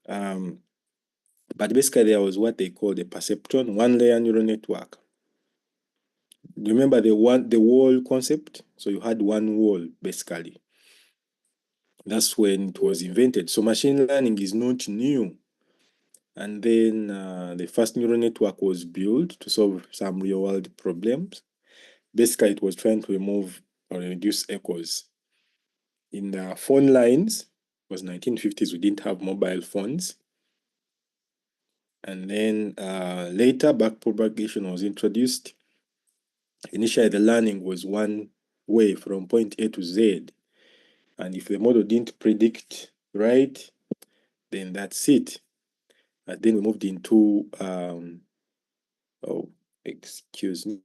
But basically, there was what they call the perceptron one-layer neural network. Do you remember the wall concept? So you had one wall, basically. That's when it was invented. So machine learning is not new. And then the first neural network was built to solve some real-world problems. Basically, it was trying to remove or reduce echoes. In the phone lines, it was 1950s, we didn't have mobile phones. And then later, backpropagation was introduced. Initially, the learning was one way from point A to Z. And if the model didn't predict right? Then that's it. And then we moved into oh, excuse me.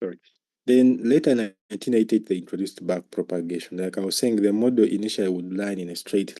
Sorry. Then later in 1988, they introduced back propagation. Like I was saying, the model initially would line in a straight